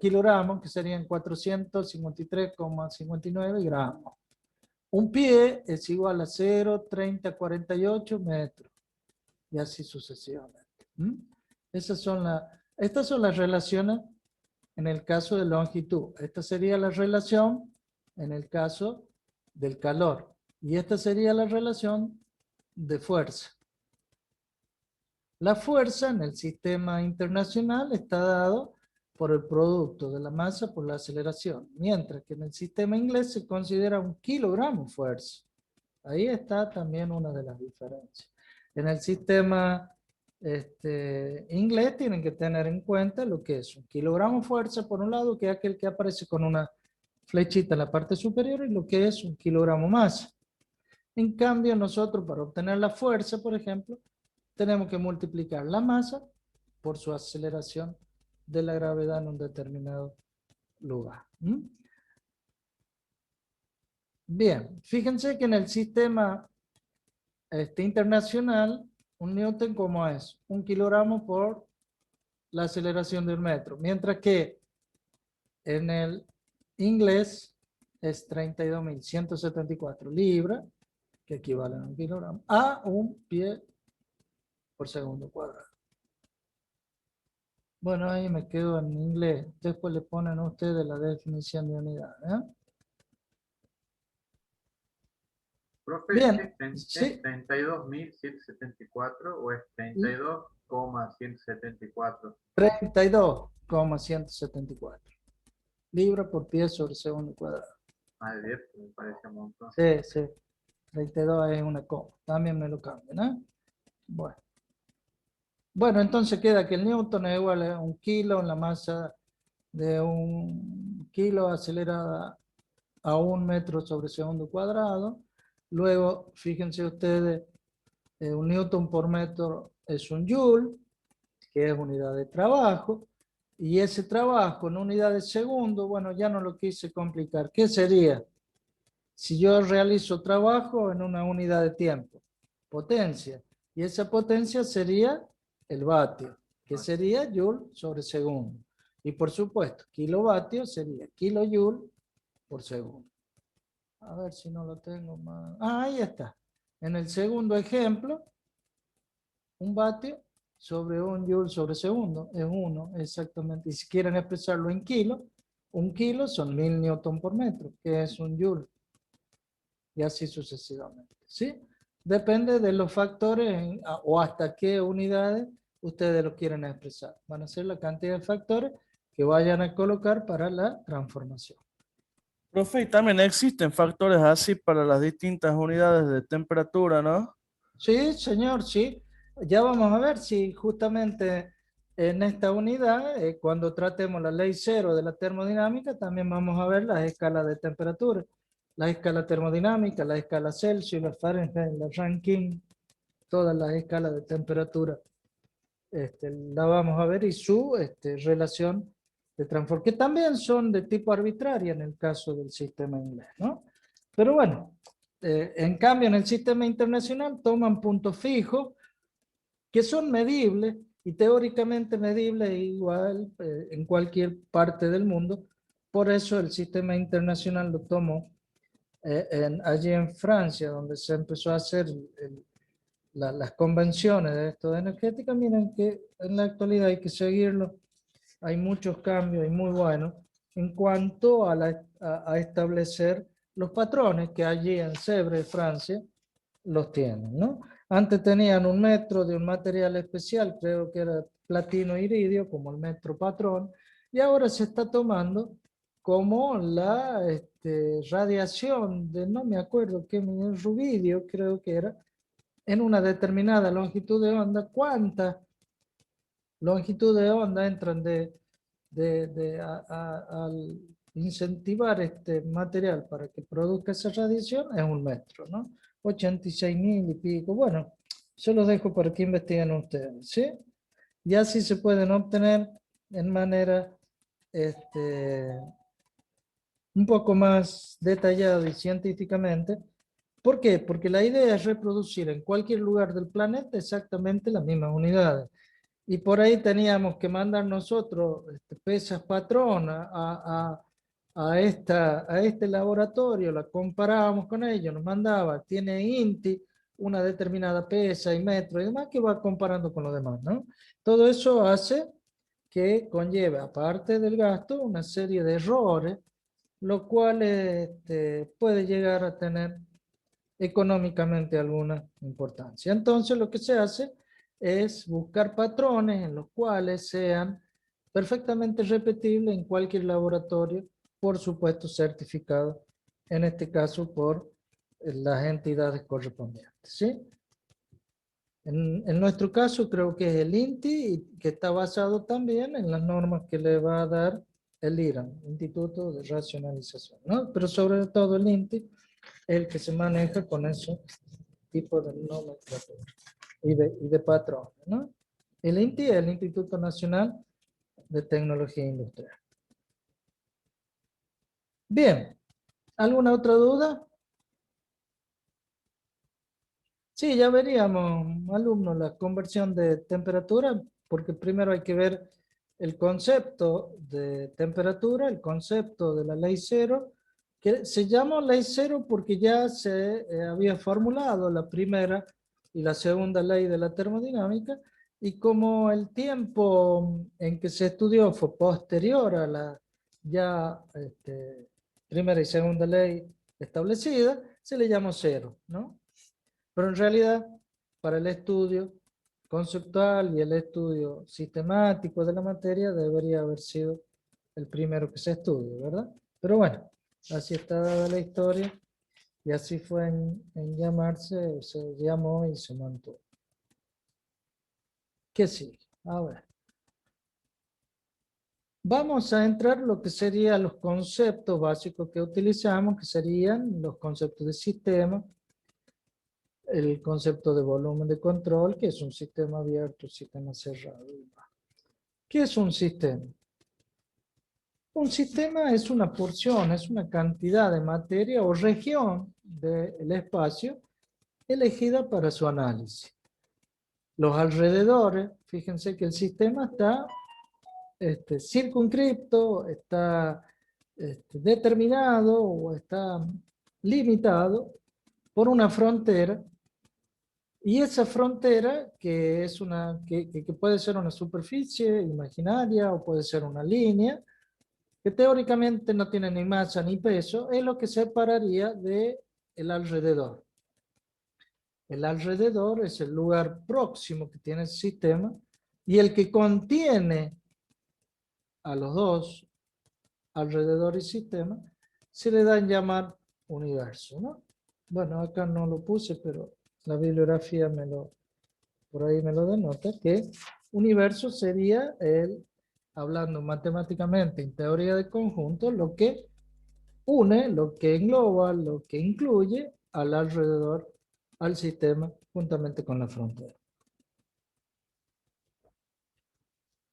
kilogramos, que serían 453,59 gramos. Un pie es igual a 0,3048 metros y así sucesivamente. Estas son las relaciones en el caso de longitud. Esta sería la relación en el caso del calor. Y esta sería la relación de fuerza. La fuerza en el sistema internacional está dado por el producto de la masa por la aceleración, mientras que en el sistema inglés se considera un kilogramo fuerza. Ahí está también una de las diferencias. En el sistema inglés tienen que tener en cuenta lo que es un kilogramo fuerza por un lado, que es aquel que aparece con una flechita en la parte superior, y lo que es un kilogramo masa. En cambio, nosotros para obtener la fuerza, por ejemplo, tenemos que multiplicar la masa por su aceleración de la gravedad en un determinado lugar. Bien, fíjense que en el sistema internacional, un newton como es 1 kilogramo por la aceleración de un metro, mientras que en el inglés es 32.174 libras, que equivalen a 1 kilogramo, a un pie por segundo cuadrado. Bueno, ahí me quedo en inglés. Después le ponen a ustedes la definición de unidad. Profe, Bien, ¿es sí, 32.174 o es 32,174? 32,174 libras por pie sobre segundo cuadrado. Más de 10, me parece un montón. Sí, sí, 32 es una coma. También me lo cambian, ¿no? Bueno. Bueno, entonces queda que el newton es igual a 1 kilo en la masa de 1 kilo acelerada a 1 metro sobre segundo cuadrado. Luego, fíjense ustedes, 1 newton por metro es 1 joule, que es unidad de trabajo. Y ese trabajo en unidad de segundo, bueno, ya no lo quise complicar. ¿Qué sería? Si yo realizo trabajo en una unidad de tiempo, potencia, y esa potencia sería el vatio, que sería joule sobre segundo. Y por supuesto, kilovatio sería kilojoule por segundo. A ver si no lo tengo más. Ah, ahí está. En el segundo ejemplo, un vatio sobre 1 joule sobre segundo es 1 exactamente. Y si quieren expresarlo en kilo, 1 kilo son 1000 newton por metro, que es 1 joule. Y así sucesivamente, ¿sí? Depende de los factores o hasta qué unidades ustedes lo quieren expresar. Van a ser la cantidad de factores que vayan a colocar para la transformación. Profe, y también existen factores así para las distintas unidades de temperatura, ¿no? Sí, señor, sí. Ya vamos a ver si justamente en esta unidad, cuando tratemos la ley cero de la termodinámica, también vamos a ver las escalas de temperatura. La escala termodinámica, la escala Celsius, la Fahrenheit, la Rankine, todas las escalas de temperatura. La vamos a ver y su relación de transformación, que también son de tipo arbitraria en el caso del sistema inglés, ¿no? Pero bueno, en cambio en el sistema internacional toman puntos fijos que son medibles y teóricamente medibles igual en cualquier parte del mundo. Por eso el sistema internacional lo tomó allí en Francia, donde se empezó a hacer las convenciones de esto de energética. Miren que en la actualidad hay que seguirlo. Hay muchos cambios y muy buenos en cuanto a establecer los patrones que allí en Sèvres, Francia, los tienen, ¿no? Antes tenían un metro de un material especial, creo que era platino iridio, como el metro patrón, y ahora se está tomando como la radiación de, no me acuerdo qué, rubidio creo que era, en una determinada longitud de onda. ¿Cuántas longitud de onda entran al incentivar este material para que produzca esa radiación? Es 1 metro, ¿no? 86.000 y pico. Bueno, yo los dejo para que investiguen ustedes, ¿sí? Y así se pueden obtener en manera un poco más detallada y científicamente. ¿Por qué? Porque la idea es reproducir en cualquier lugar del planeta exactamente las mismas unidades. Y por ahí teníamos que mandar nosotros pesas patronas a este laboratorio, la comparábamos con ellos, nos mandaba, tiene INTI, una determinada pesa y metro y demás, que va comparando con los demás, ¿no? Todo eso hace que conlleve, aparte del gasto, una serie de errores, lo cual puede llegar a tener económicamente alguna importancia. Entonces lo que se hace es buscar patrones en los cuales sean perfectamente repetibles en cualquier laboratorio, por supuesto certificado, en este caso por las entidades correspondientes, ¿sí? En nuestro caso creo que es el INTI, y que está basado también en las normas que le va a dar el IRAN, Instituto de Racionalización, ¿no? Pero sobre todo el INTI, el que se maneja con ese tipo de nomenclatura y de patrones, ¿no? El INTI es el Instituto Nacional de Tecnología Industrial. Bien, ¿alguna otra duda? Sí, ya veríamos, alumnos, la conversión de temperatura, porque primero hay que ver el concepto de temperatura, el concepto de la ley cero, que se llama ley cero porque ya se había formulado la primera y la segunda ley de la termodinámica, y como el tiempo en que se estudió fue posterior a la ya primera y segunda ley establecida, se le llamó 0, ¿no? Pero en realidad, para el estudio conceptual y el estudio sistemático de la materia, debería haber sido el primero que se estudie, ¿verdad? Pero bueno, así está dada la historia, y así fue en llamarse, se llamó y se mantuvo. ¿Qué sigue? A ver. Vamos a entrar en lo que serían los conceptos básicos que utilizamos, que serían los conceptos de sistema, el concepto de volumen de control, que es un sistema abierto, un sistema cerrado. ¿Qué es un sistema? Un sistema es una porción, es una cantidad de materia o región del espacio elegida para su análisis. Los alrededores, fíjense que el sistema está circunscripto, está determinado o está limitado por una frontera, y esa frontera que puede ser una superficie imaginaria o puede ser una línea, que teóricamente no tiene ni masa ni peso, es lo que separaría del alrededor. El alrededor es el lugar próximo que tiene el sistema, y el que contiene a los dos, alrededor y sistema, se le da en llamar universo, ¿no? Bueno, acá no lo puse, pero la bibliografía por ahí me lo denota, que universo sería hablando matemáticamente en teoría de conjuntos, lo que une, lo que engloba, lo que incluye al alrededor, al sistema, juntamente con la frontera.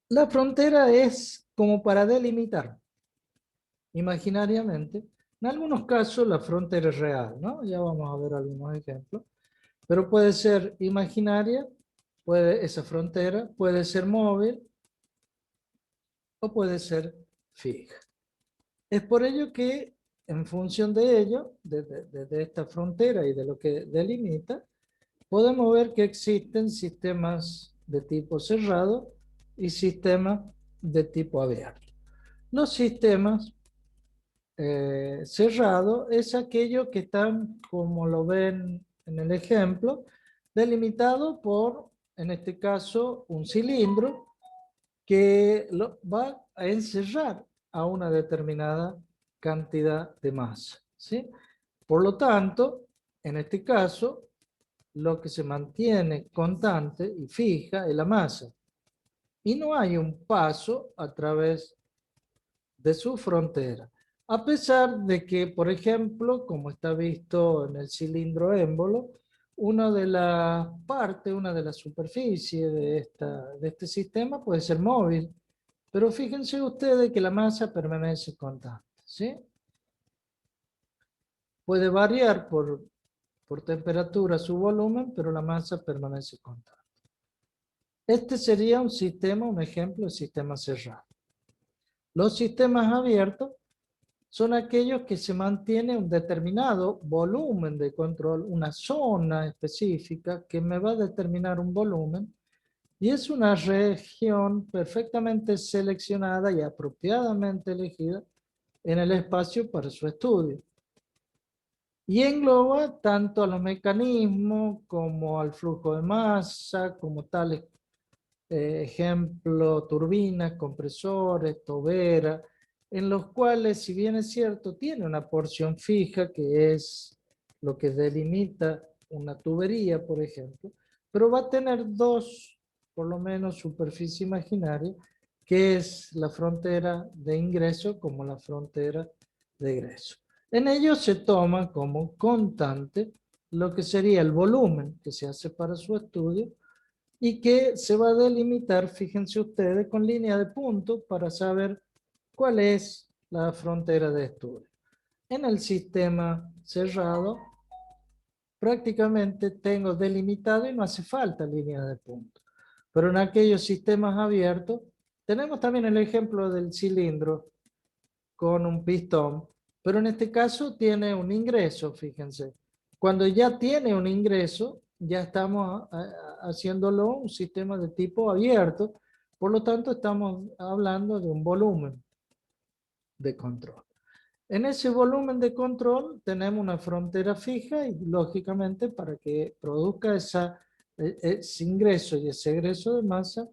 La frontera es como para delimitar imaginariamente. En algunos casos la frontera es real, ¿no? Ya vamos a ver algunos ejemplos. Pero puede ser imaginaria, esa frontera puede ser móvil o puede ser fija. Es por ello que, en función de ello, de esta frontera y de lo que delimita, podemos ver que existen sistemas de tipo cerrado y sistemas de tipo abierto. Los sistemas cerrados es aquello que están, como lo ven en el ejemplo, delimitado por, en este caso, un cilindro que va a encerrar a una determinada cantidad de masa, ¿sí? Por lo tanto, en este caso, lo que se mantiene constante y fija es la masa. Y no hay un paso a través de su frontera. A pesar de que, por ejemplo, como está visto en el cilindro émbolo, una de las partes, una de las superficies de este sistema puede ser móvil. Pero fíjense ustedes que la masa permanece constante, ¿sí? Puede variar por temperatura su volumen, pero la masa permanece constante. Este sería un sistema, un ejemplo de sistema cerrado. Los sistemas abiertos son aquellos que se mantiene un determinado volumen de control, una zona específica que me va a determinar un volumen, y es una región perfectamente seleccionada y apropiadamente elegida en el espacio para su estudio. Y engloba tanto a los mecanismos como al flujo de masa, como tales, ejemplo, turbinas, compresores, toberas, en los cuales, si bien es cierto, tiene una porción fija, que es lo que delimita una tubería, por ejemplo, pero va a tener dos, por lo menos, superficie imaginaria, que es la frontera de ingreso como la frontera de egreso. En ellos se toma como constante lo que sería el volumen que se hace para su estudio, y que se va a delimitar, fíjense ustedes, con línea de punto para saber cuál es la frontera de estudio. En el sistema cerrado, prácticamente tengo delimitado y no hace falta línea de punto. Pero en aquellos sistemas abiertos, tenemos también el ejemplo del cilindro con un pistón, pero en este caso tiene un ingreso, fíjense. Cuando ya tiene un ingreso, ya estamos haciéndolo un sistema de tipo abierto, por lo tanto estamos hablando de un volumen de control. En ese volumen de control tenemos una frontera fija y lógicamente para que produzca ese ingreso y ese egreso de masa,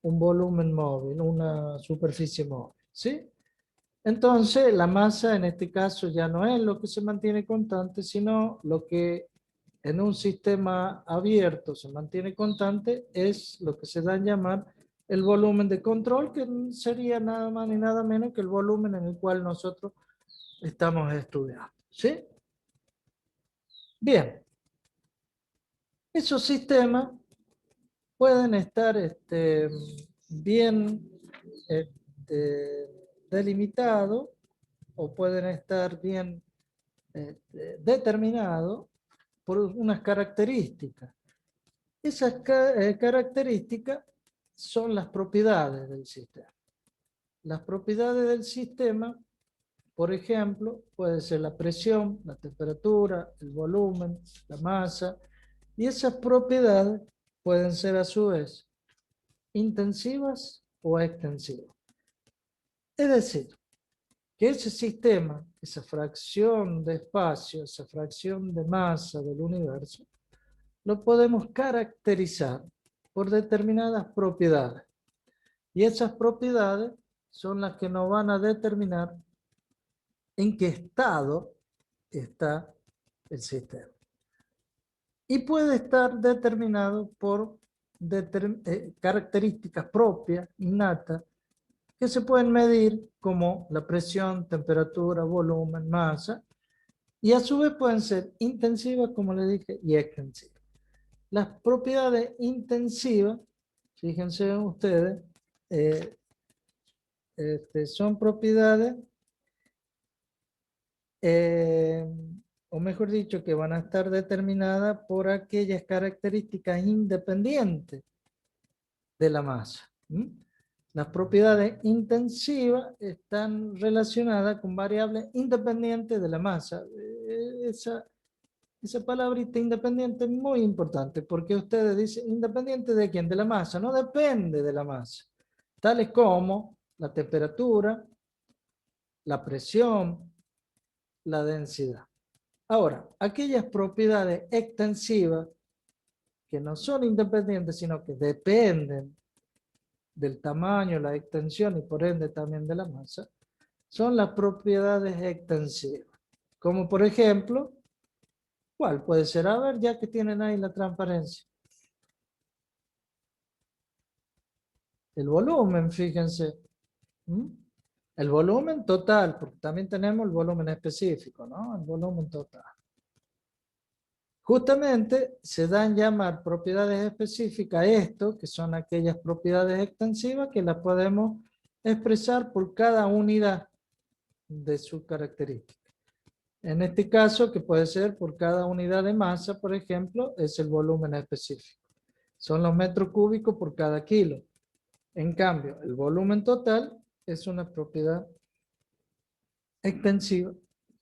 un volumen móvil, una superficie móvil, ¿sí? Entonces la masa en este caso ya no es lo que se mantiene constante, sino lo que en un sistema abierto se mantiene constante es lo que se da a llamar el volumen de control, que sería nada más ni nada menos que el volumen en el cual nosotros estamos estudiando, ¿sí? Bien, esos sistemas pueden estar bien delimitados o pueden estar bien determinados por unas características. Esas características son las propiedades del sistema. Las propiedades del sistema, por ejemplo, puede ser la presión, la temperatura, el volumen, la masa, y esas propiedades pueden ser a su vez intensivas o extensivas. Es decir, que ese sistema, esa fracción de espacio, esa fracción de masa del universo, lo podemos caracterizar por determinadas propiedades. Y esas propiedades son las que nos van a determinar en qué estado está el sistema. Y puede estar determinado por características propias, innatas, que se pueden medir como la presión, temperatura, volumen, masa, y a su vez pueden ser intensivas, como le dije, y extensivas. Las propiedades intensivas, fíjense ustedes, son propiedades, o mejor dicho, que van a estar determinadas por aquellas características independientes de la masa. Las propiedades intensivas están relacionadas con variables independientes de la masa. Esa palabrita independiente es muy importante porque ustedes dicen, ¿independiente de quién? De la masa. No depende de la masa. Tales como la temperatura, la presión, la densidad. Ahora, aquellas propiedades extensivas que no son independientes, sino que dependen del tamaño, la extensión y por ende también de la masa, son las propiedades extensivas. Como por ejemplo, ¿cuál puede ser? A ver, ya que tienen ahí la transparencia. El volumen, fíjense. El volumen total, porque también tenemos el volumen específico, ¿no? El volumen total. Justamente se dan llamar propiedades específicas esto, que son aquellas propiedades extensivas que las podemos expresar por cada unidad de su característica. En este caso, que puede ser por cada unidad de masa, por ejemplo, es el volumen específico. Son los metros cúbicos por cada kilo. En cambio, el volumen total es una propiedad extensiva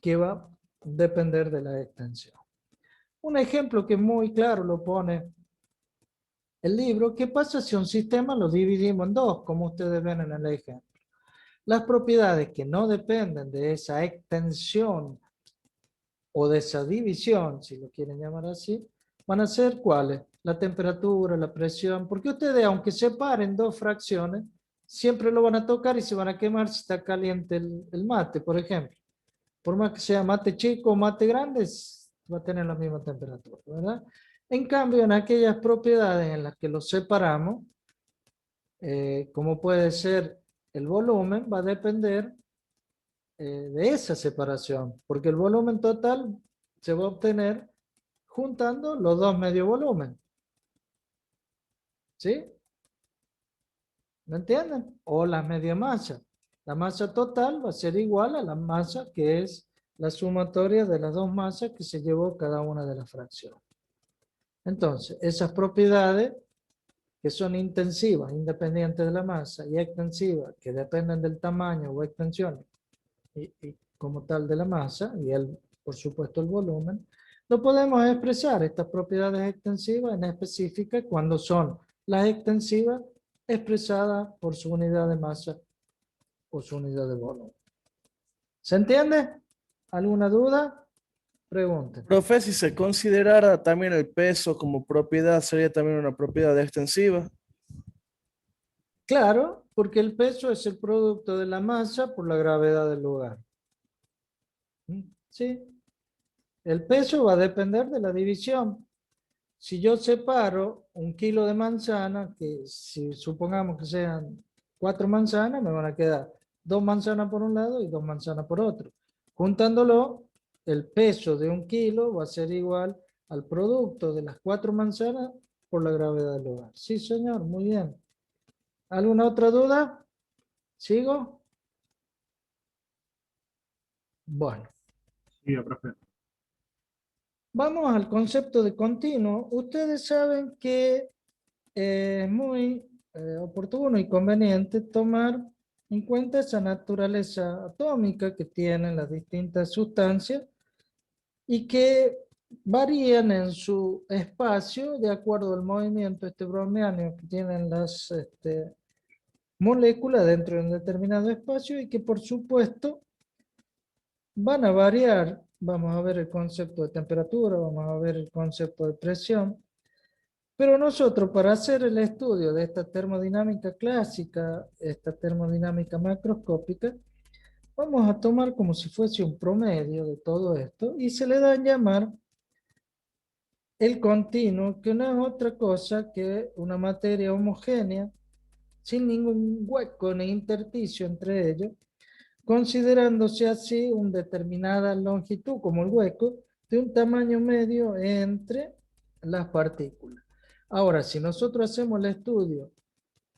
que va a depender de la extensión. Un ejemplo que muy claro lo pone el libro. ¿Qué pasa si un sistema lo dividimos en dos, como ustedes ven en el ejemplo? Las propiedades que no dependen de esa extensión o de esa división, si lo quieren llamar así, van a ser ¿cuáles? La temperatura, la presión, porque ustedes, aunque separen dos fracciones, siempre lo van a tocar y se van a quemar si está caliente el mate, por ejemplo. Por más que sea mate chico o mate grande, va a tener la misma temperatura, ¿verdad? En cambio, en aquellas propiedades en las que los separamos, como puede ser el volumen, va a depender de esa separación, porque el volumen total se va a obtener juntando los dos medio volumen. ¿Sí? ¿Me entienden? O la media masa. La masa total va a ser igual a la masa que es la sumatoria de las dos masas que se llevó cada una de las fracciones. Entonces, esas propiedades que son intensivas, independientes de la masa, y extensivas, que dependen del tamaño o extensión y como tal de la masa, y por supuesto el volumen, lo podemos expresar, estas propiedades extensivas en específica, cuando son las extensivas expresadas por su unidad de masa o su unidad de volumen. ¿Se entiende? ¿Alguna duda? Pregunten. Profe, si se considerara también el peso como propiedad, sería también una propiedad extensiva. Claro, porque el peso es el producto de la masa por la gravedad del lugar. ¿Mm? ¿Sí? El peso va a depender de la división. Si yo separo 1 kilo de manzana, que si supongamos que sean 4 manzanas, me van a quedar 2 manzanas por un lado y 2 manzanas por otro. Juntándolo, el peso de 1 kilo va a ser igual al producto de las 4 manzanas por la gravedad del lugar. Sí, señor, muy bien. ¿Alguna otra duda? ¿Sigo? Bueno, Sí, profe. vamos al concepto de continuo. Ustedes saben que es muy oportuno y conveniente tomar en cuenta esa naturaleza atómica que tienen las distintas sustancias y que varían en su espacio de acuerdo al movimiento browniano que tienen las moléculas dentro de un determinado espacio y que por supuesto van a variar. Vamos a ver el concepto de temperatura, vamos a ver el concepto de presión. Pero nosotros para hacer el estudio de esta termodinámica clásica, esta termodinámica macroscópica, vamos a tomar como si fuese un promedio de todo esto y se le da a llamar el continuo, que no es otra cosa que una materia homogénea, sin ningún hueco ni intersticio entre ellos, considerándose así una determinada longitud, como el hueco, de un tamaño medio entre las partículas. Ahora, si nosotros hacemos el estudio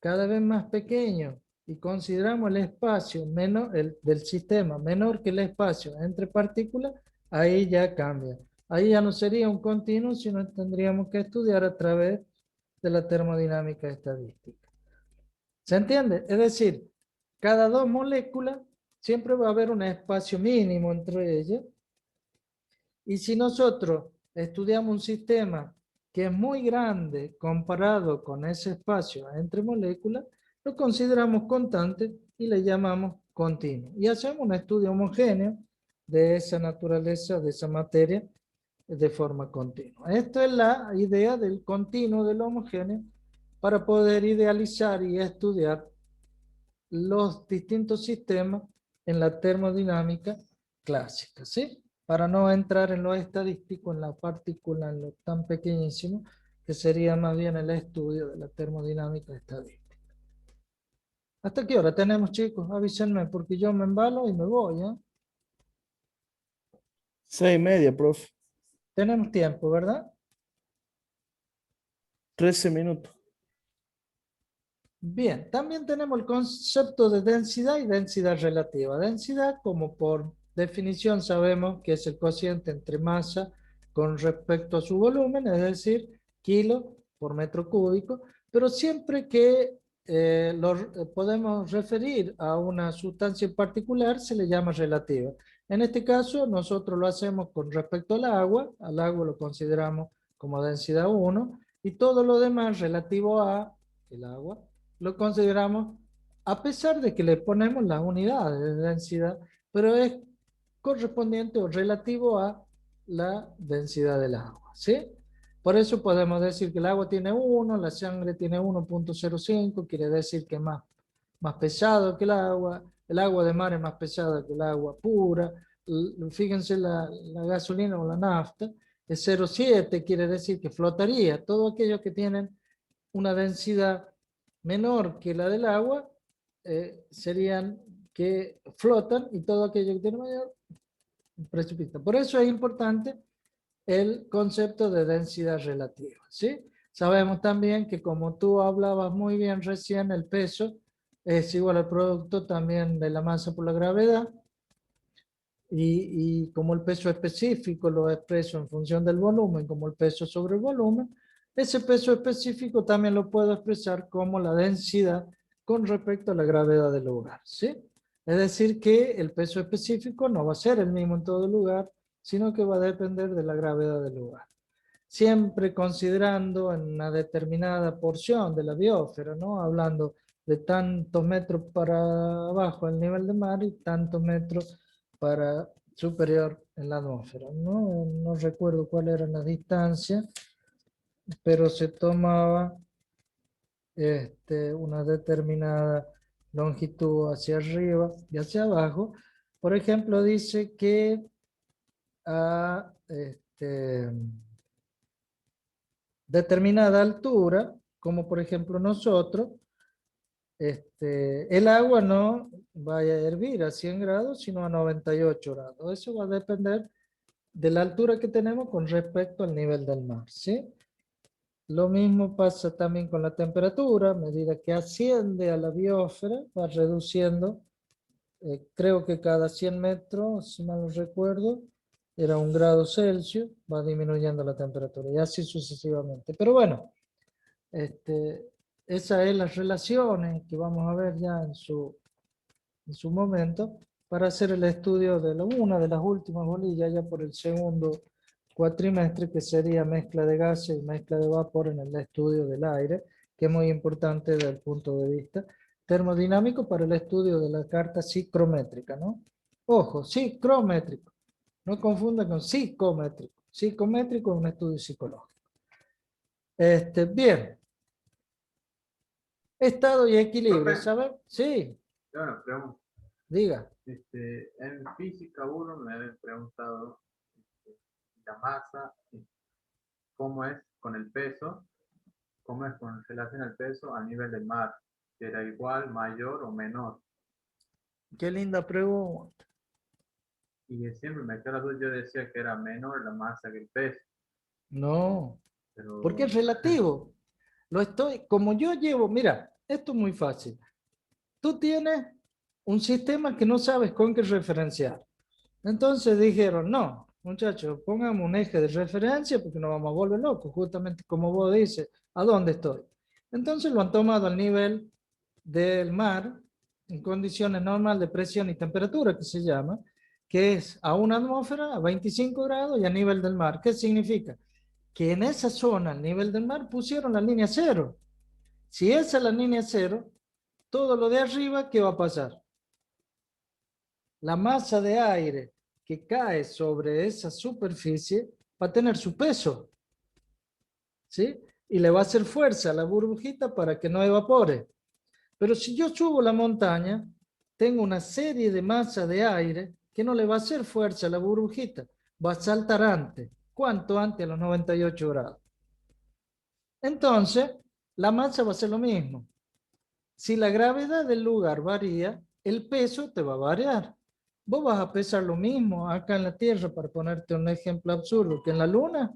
cada vez más pequeño y consideramos el espacio menor, del sistema menor que el espacio entre partículas, ahí ya cambia. Ahí ya no sería un continuo, sino tendríamos que estudiar a través de la termodinámica estadística. ¿Se entiende? Es decir, cada 2 moléculas siempre va a haber un espacio mínimo entre ellas. Y si nosotros estudiamos un sistema que es muy grande comparado con ese espacio entre moléculas, lo consideramos constante y le llamamos continuo. Y hacemos un estudio homogéneo de esa naturaleza, de esa materia, de forma continua. Esta es la idea del continuo, del homogéneo, para poder idealizar y estudiar los distintos sistemas en la termodinámica clásica, ¿sí? Para no entrar en lo estadístico, en la partícula, en lo tan pequeñísimo, que sería más bien el estudio de la termodinámica estadística. ¿Hasta qué hora tenemos, chicos? Avísenme, porque yo me embalo y me voy, ¿eh? 6:30, profe. Tenemos tiempo, ¿verdad? 13 minutos. Bien, también tenemos el concepto de densidad y densidad relativa. Densidad, como por definición sabemos que es el cociente entre masa con respecto a su volumen, es decir, kilo por metro cúbico, pero siempre que podemos referir a una sustancia en particular se le llama relativa. En este caso, nosotros lo hacemos con respecto al agua lo consideramos como densidad 1, y todo lo demás relativo a el agua lo consideramos, a pesar de que le ponemos las unidades de densidad, pero es correspondiente o relativo a la densidad del agua, ¿sí? Por eso podemos decir que el agua tiene 1, la sangre tiene 1.05, quiere decir que es más pesado que el agua de mar es más pesada que el agua pura. Fíjense la gasolina o la nafta es 0,7, quiere decir que flotaría. Todo aquello que tienen una densidad menor que la del agua serían que flotan, y todo aquello que tiene mayor precipita. Por eso es importante el concepto de densidad relativa, ¿sí? Sabemos también que, como tú hablabas muy bien recién, el peso es igual al producto también de la masa por la gravedad, y como el peso específico lo expreso en función del volumen, como el peso sobre el volumen, ese peso específico también lo puedo expresar como la densidad con respecto a la gravedad del lugar, ¿sí? Es decir, que el peso específico no va a ser el mismo en todo lugar, sino que va a depender de la gravedad del lugar. Siempre considerando en una determinada porción de la biosfera, ¿no? Hablando de tantos metros para abajo el nivel del mar y tantos metros superior en la atmósfera. No recuerdo cuál era la distancia, pero se tomaba una determinada longitud hacia arriba y hacia abajo. Por ejemplo, dice que a determinada altura, como por ejemplo nosotros, el agua no vaya a hervir a 100 grados, sino a 98 grados. Eso va a depender de la altura que tenemos con respecto al nivel del mar, ¿sí? Lo mismo pasa también con la temperatura. A medida que asciende a la biosfera, va reduciendo, creo que cada 100 metros, si mal no recuerdo, era 1 grado Celsius, va disminuyendo la temperatura y así sucesivamente. Pero bueno, esas son las relaciones que vamos a ver ya en su momento para hacer el estudio de una de las últimas bolillas ya por el segundo cuatrimestre, que sería mezcla de gases y mezcla de vapor en el estudio del aire, que es muy importante desde el punto de vista termodinámico para el estudio de la carta psicométrica, ¿no? Ojo, psicométrico, no confunda con psicométrico. Psicométrico es un estudio psicológico. Bien. Estado y equilibrio, Profe. ¿sabes? Sí, Yo una pregunta. diga. En física 1 me habían preguntado la masa, cómo es con el peso, cómo es con relación al peso a nivel del mar, si era igual, mayor o menor. Qué linda pregunta. Y siempre me quedó la duda, yo decía que era menor la masa que el peso, No, pero porque es relativo. Como yo llevo, mira, esto es muy fácil. Tú tienes un sistema que no sabes con qué referenciar. Entonces dijeron, no, muchachos, pongamos un eje de referencia porque nos vamos a volver locos, justamente como vos dices, ¿a dónde estoy? Entonces lo han tomado al nivel del mar, en condiciones normales de presión y temperatura, que se llama, que es a una atmósfera, a 25 grados y a nivel del mar. ¿Qué significa? Que en esa zona, al nivel del mar, pusieron la línea cero. Si esa es la línea cero, todo lo de arriba, ¿qué va a pasar? La masa de aire que cae sobre esa superficie va a tener su peso, ¿sí? Y le va a hacer fuerza a la burbujita para que no evapore. Pero si yo subo la montaña, tengo una serie de masa de aire que no le va a hacer fuerza a la burbujita, va a saltar antes. ¿Cuánto antes? A los 98 grados. Entonces, la masa va a ser lo mismo. Si la gravedad del lugar varía, el peso te va a variar. Vos vas a pesar lo mismo acá en la Tierra, para ponerte un ejemplo absurdo, que en la Luna.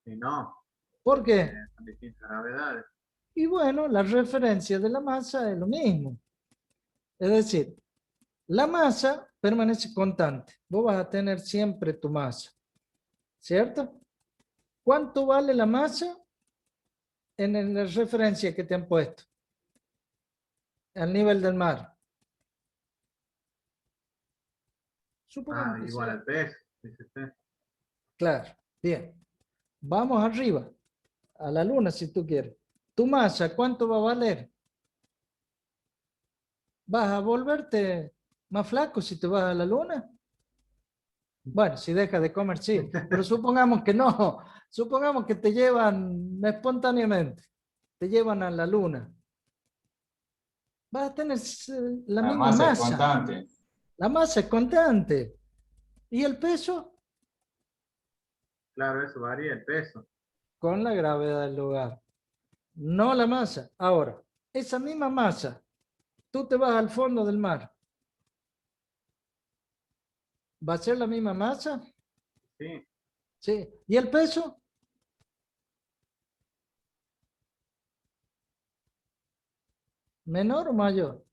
si no, ¿Por qué? son distintas gravedades. Y bueno, la referencia de la masa es lo mismo. Es decir, la masa permanece constante. Vos vas a tener siempre tu masa, ¿cierto? ¿Cuánto vale la masa en la referencia que te han puesto? Al nivel del mar. Supongamos que Igual sea. al peso, dice usted. Claro, bien. Vamos arriba, a la luna si tú quieres. Tu masa, ¿cuánto va a valer? ¿Vas a volverte más flaco si te vas a la luna? Bueno, si dejas de comer, sí. Pero supongamos que no. Supongamos que te llevan espontáneamente. Te llevan a la luna. Vas a tener la La misma masa es masa. constante. La masa es constante. ¿Y el peso? Claro, eso varía el peso. Con la gravedad del lugar. No la masa. Ahora, esa misma masa, tú te vas al fondo del mar. ¿Va a ser la misma masa? Sí, Sí. ¿Y el peso? ¿Menor o mayor?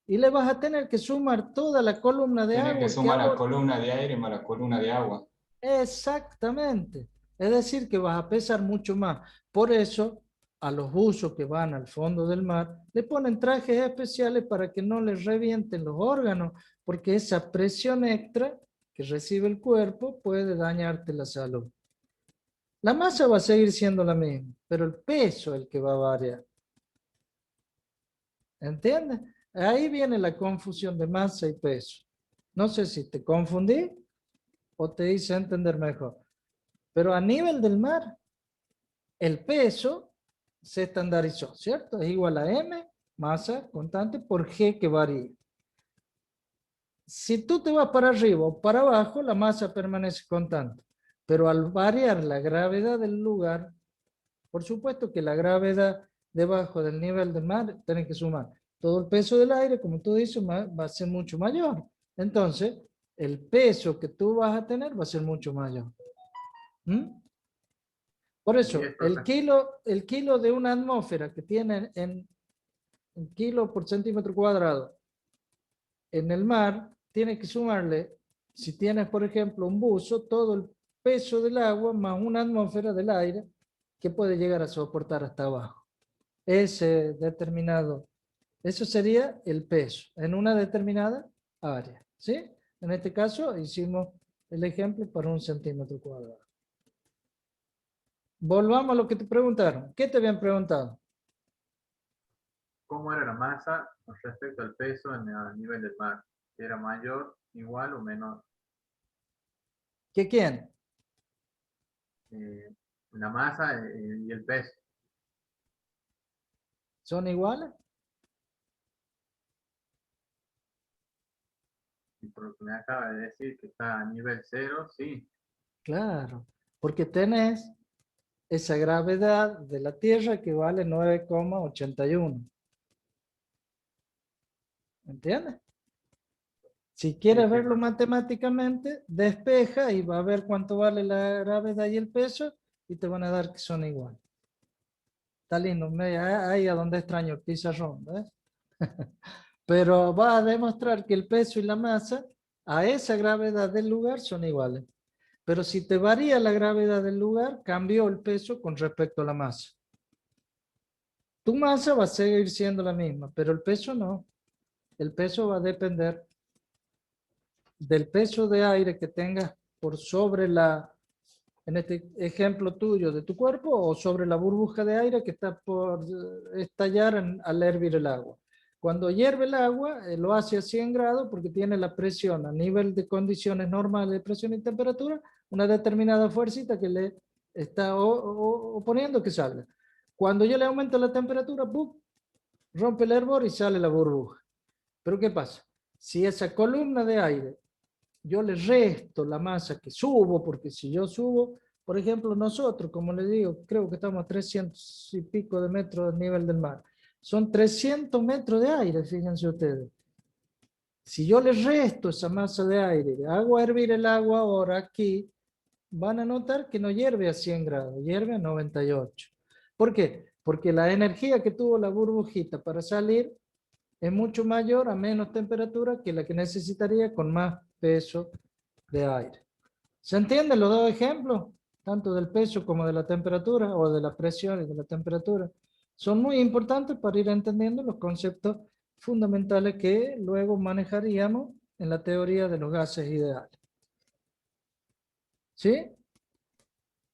Y le vas a tener que sumar toda la columna de Tienes agua que que sumar la ahora... columna de aire más la columna de agua. Exactamente. Es decir, que vas a pesar mucho más. Por eso, a los buzos que van al fondo del mar, le ponen trajes especiales para que no les revienten los órganos, porque esa presión extra que recibe el cuerpo puede dañarte la salud. La masa va a seguir siendo la misma, pero el peso es el que va a variar. ¿Entiendes? Ahí viene la confusión de masa y peso. No sé si te confundí o te hice entender mejor. Pero a nivel del mar, el peso se estandarizó, ¿cierto? Es igual a M, masa constante, por G que varía. Si tú te vas para arriba o para abajo, la masa permanece constante. Pero al variar la gravedad del lugar, por supuesto que la gravedad debajo del nivel del mar, tienes que sumar. Todo el peso del aire, como tú dices, va a ser mucho mayor. Entonces, el peso que tú vas a tener va a ser mucho mayor. ¿Mm? Por eso, Así es, profe. el kilo de una atmósfera que tiene en kilo por centímetro cuadrado en el mar, tiene que sumarle, si tienes, por ejemplo, un buzo, todo el peso del agua más una atmósfera del aire que puede llegar a soportar hasta abajo. Ese determinado, eso sería el peso en una determinada área, ¿sí? En este caso hicimos el ejemplo para un centímetro cuadrado. Volvamos a lo que te preguntaron. ¿Qué te habían preguntado? ¿Cómo era la masa con respecto al peso a nivel del mar? Si era mayor, igual o menor. ¿Qué quién? La masa y el peso. ¿Son iguales? Y por lo que me acaba de decir que está a nivel cero, sí. Claro, porque tenés esa gravedad de la Tierra que vale 9,81. ¿Entiendes? Si Sí, quieres sí, verlo profe. matemáticamente, despeja y va a ver cuánto vale la gravedad y el peso y te van a dar que son iguales. Está lindo, ahí a donde extraño el pizarrón, ¿ves? Pero va a demostrar que el peso y la masa a esa gravedad del lugar son iguales. Pero si te varía la gravedad del lugar, cambió el peso con respecto a la masa. Tu masa va a seguir siendo la misma, pero el peso no. El peso va a depender del peso de aire que tengas por sobre en este ejemplo tuyo, de tu cuerpo, o sobre la burbuja de aire que está por estallar al hervir el agua. Cuando hierve el agua, lo hace a 100 grados porque tiene la presión a nivel de condiciones normales de presión y temperatura, una determinada fuercita que le está oponiendo que salga. Cuando yo le aumento la temperatura, ¡pum!, rompe el hervor y sale la burbuja. Pero ¿qué pasa? Si esa columna de aire yo le resto la masa que subo, porque si yo subo, por ejemplo, nosotros, como les digo, creo que estamos a 300 y pico de metros del nivel del mar. Son 300 metros de aire, fíjense ustedes. Si yo le resto esa masa de aire, hago hervir el agua ahora aquí, van a notar que no hierve a 100 grados, hierve a 98. ¿Por qué? Porque la energía que tuvo la burbujita para salir es mucho mayor a menos temperatura que la que necesitaría con más peso de aire. ¿Se entienden los dos ejemplos? Tanto del peso como de la temperatura, o de la presión y de la temperatura. Son muy importantes para ir entendiendo los conceptos fundamentales que luego manejaríamos en la teoría de los gases ideales. ¿Sí?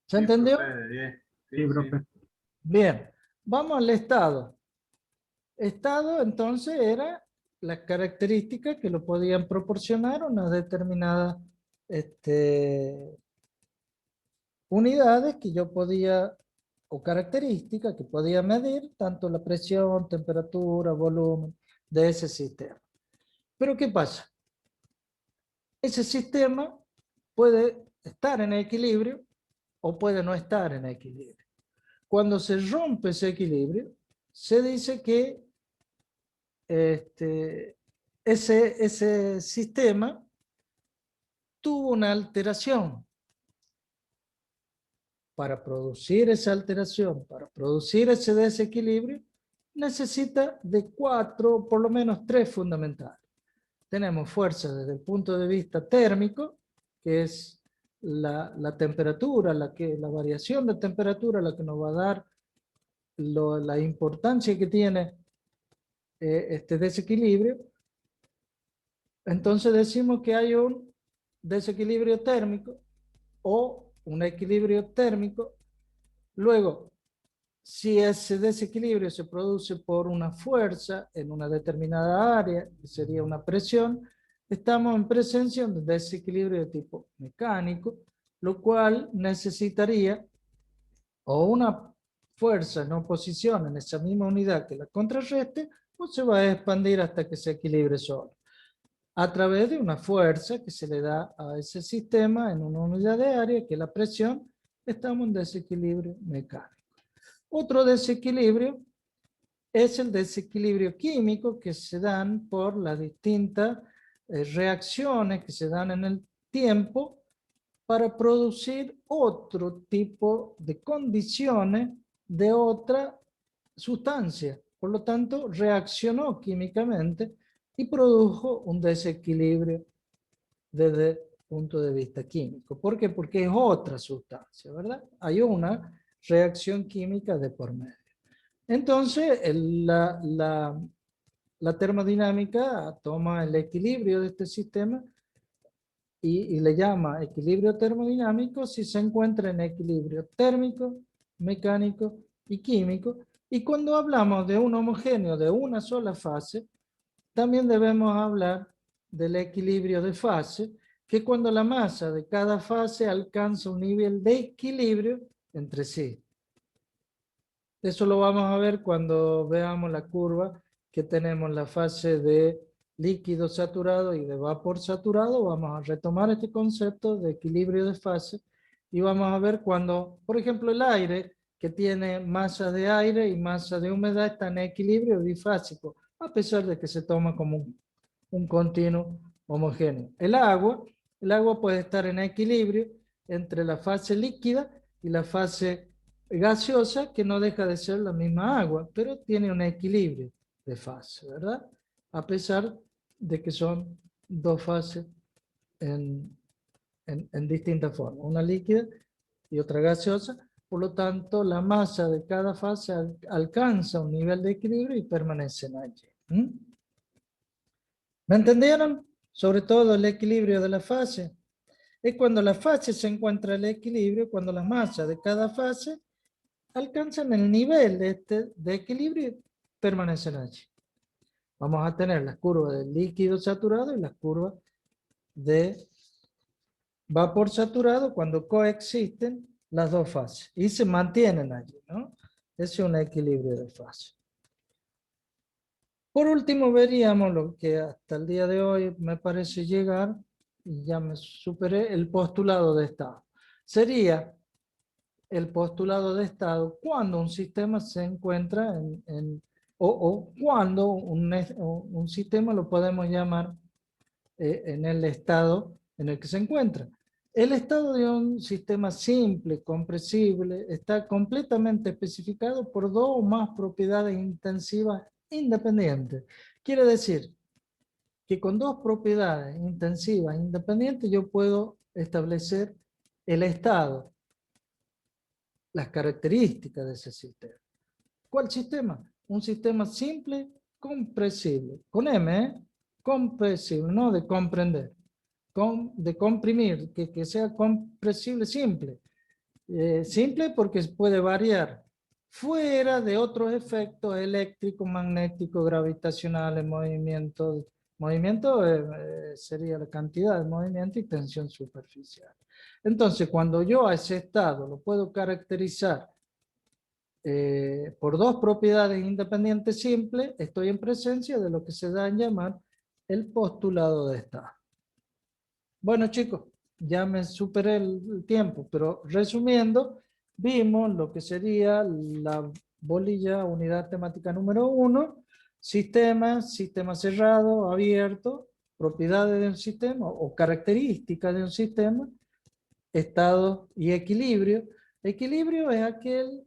¿Se Sí, entendió? profe, de 10. Sí, Sí, sí. profe. Bien, vamos al estado. Estado entonces era las características que lo podían proporcionar unas determinadas unidades que yo podía, o características que podía medir, tanto la presión, temperatura, volumen de ese sistema. Pero ¿qué pasa? Ese sistema puede estar en equilibrio o puede no estar en equilibrio. Cuando se rompe ese equilibrio, se dice que ese sistema tuvo una alteración. Para producir esa alteración, para producir ese desequilibrio, necesita de 4, por lo menos 3 fundamentales. Tenemos fuerza desde el punto de vista térmico, que es la temperatura, la variación de temperatura, la que nos va a dar la importancia que tiene este desequilibrio. Entonces decimos que hay un desequilibrio térmico o un equilibrio térmico. Luego, si ese desequilibrio se produce por una fuerza en una determinada área, que sería una presión, estamos en presencia de un desequilibrio de tipo mecánico, lo cual necesitaría o una fuerza en oposición en esa misma unidad que la contrarreste, o se va a expandir hasta que se equilibre solo, a través de una fuerza que se le da a ese sistema en una unidad de área, que es la presión. Estamos en desequilibrio mecánico. Otro desequilibrio es el desequilibrio químico, que se dan por las distintas reacciones que se dan en el tiempo para producir otro tipo de condiciones de otra sustancia. Por lo tanto, reaccionó químicamente y produjo un desequilibrio desde el punto de vista químico. ¿Por qué? Porque es otra sustancia, ¿verdad? Hay una reacción química de por medio. Entonces, la termodinámica toma el equilibrio de este sistema y le llama equilibrio termodinámico si se encuentra en equilibrio térmico, mecánico y químico. Y cuando hablamos de un homogéneo de una sola fase, también debemos hablar del equilibrio de fase, que cuando la masa de cada fase alcanza un nivel de equilibrio entre sí. Eso lo vamos a ver cuando veamos la curva que tenemos la fase de líquido saturado y de vapor saturado. Vamos a retomar este concepto de equilibrio de fase y vamos a ver cuando, por ejemplo, el aire, que tiene masa de aire y masa de humedad, está en equilibrio bifásico, a pesar de que se toma como un continuo homogéneo. El agua puede estar en equilibrio entre la fase líquida y la fase gaseosa, que no deja de ser la misma agua, pero tiene un equilibrio de fase, ¿verdad? A pesar de que son dos fases en distintas formas, una líquida y otra gaseosa. Por lo tanto, la masa de cada fase alcanza un nivel de equilibrio y permanecen allí. ¿Me entendieron? Sobre todo el equilibrio de la fase. Es cuando la fase se encuentra el equilibrio, cuando la masa de cada fase alcanzan el nivel de equilibrio y permanecen allí. Vamos a tener las curvas del líquido saturado y las curvas de vapor saturado cuando coexisten las dos fases y se mantienen allí, ¿no? Ese es un equilibrio de fase. Por último, veríamos lo que hasta el día de hoy me parece llegar, y ya me superé, el postulado de estado. Sería el postulado de estado cuando un sistema se encuentra o cuando un sistema lo podemos llamar en el estado en el que se encuentra. El estado de un sistema simple, compresible, está completamente especificado por dos o más propiedades intensivas independientes. Quiere decir que con dos propiedades intensivas independientes yo puedo establecer el estado, las características de ese sistema. ¿Cuál sistema? Un sistema simple, compresible. Con M, ¿eh? Compresible, no de comprender. De comprimir, que sea compresible simple. Simple porque puede variar fuera de otros efectos eléctricos, magnéticos, gravitacionales, movimiento. Movimiento sería la cantidad de movimiento y tensión superficial. Entonces, cuando yo a ese estado lo puedo caracterizar por dos propiedades independientes simples, estoy en presencia de lo que se da en llamar el postulado de estado. Bueno, chicos, ya me superé el tiempo, pero resumiendo, vimos lo que sería la bolilla unidad temática número 1, sistema cerrado, abierto, propiedades de un sistema o características de un sistema, estado y equilibrio. Equilibrio es aquel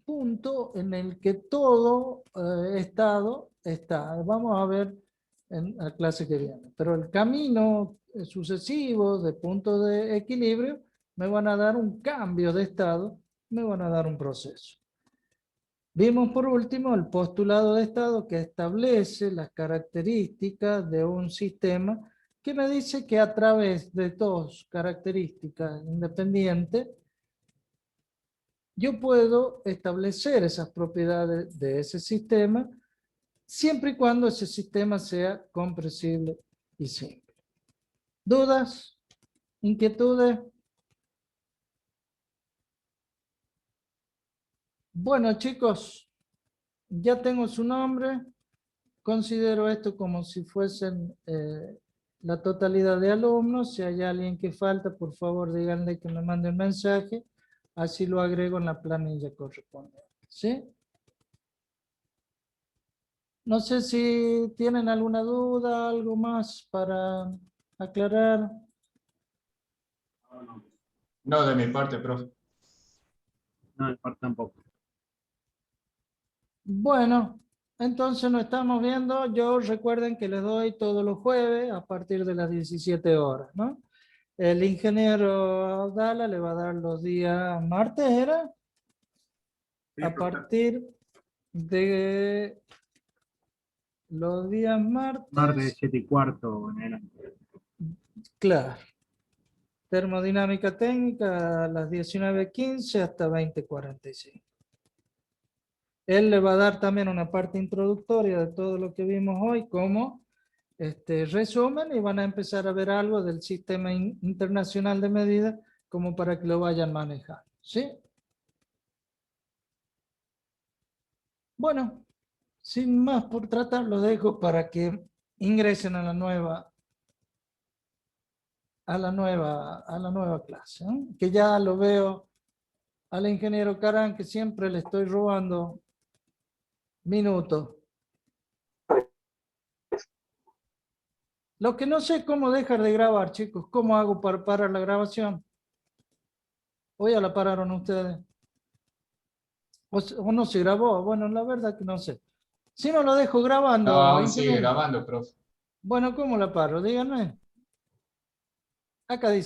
punto en el que todo estado está. Vamos a ver en la clase que viene. Pero el camino sucesivo de puntos de equilibrio me van a dar un cambio de estado, me van a dar un proceso. Vimos por último el postulado de estado que establece las características de un sistema que me dice que a través de dos características independientes yo puedo establecer esas propiedades de ese sistema siempre y cuando ese sistema sea comprensible y simple. ¿Dudas? ¿Inquietudes? Bueno, chicos, ya tengo su nombre. Considero esto como si fuesen la totalidad de alumnos. Si hay alguien que falta, por favor, díganle que me mande un mensaje. Así lo agrego en la planilla correspondiente. ¿Sí? No sé si tienen alguna duda, algo más para aclarar. No, de mi parte, profe. No, de parte tampoco. Bueno, entonces nos estamos viendo. Yo recuerden que les doy todos los jueves a partir de las 17 horas, ¿no? El ingeniero Abdala le va a dar los días martes, ¿era? Sí, A profe. partir de los días Martes martes. 7:15 en adelante. Claro. Termodinámica técnica a las 19:15 hasta 20:45. Él le va a dar también una parte introductoria de todo lo que vimos hoy como resumen y van a empezar a ver algo del sistema internacional de medidas como para que lo vayan manejando. ¿Sí? Bueno, sin más por tratar, lo dejo para que ingresen a la nueva clase, ¿eh? Que ya lo veo al ingeniero Carán, que siempre le estoy robando minutos. Lo que no sé es cómo dejar de grabar, chicos. ¿Cómo hago para parar la grabación? ¿O ya la pararon ustedes? ¿O no se grabó? Bueno, la verdad que no sé. Si no lo dejo No, grabando, aún sigue ingeniero. grabando, profe. Bueno, ¿cómo la paro? Díganme. Acá dice.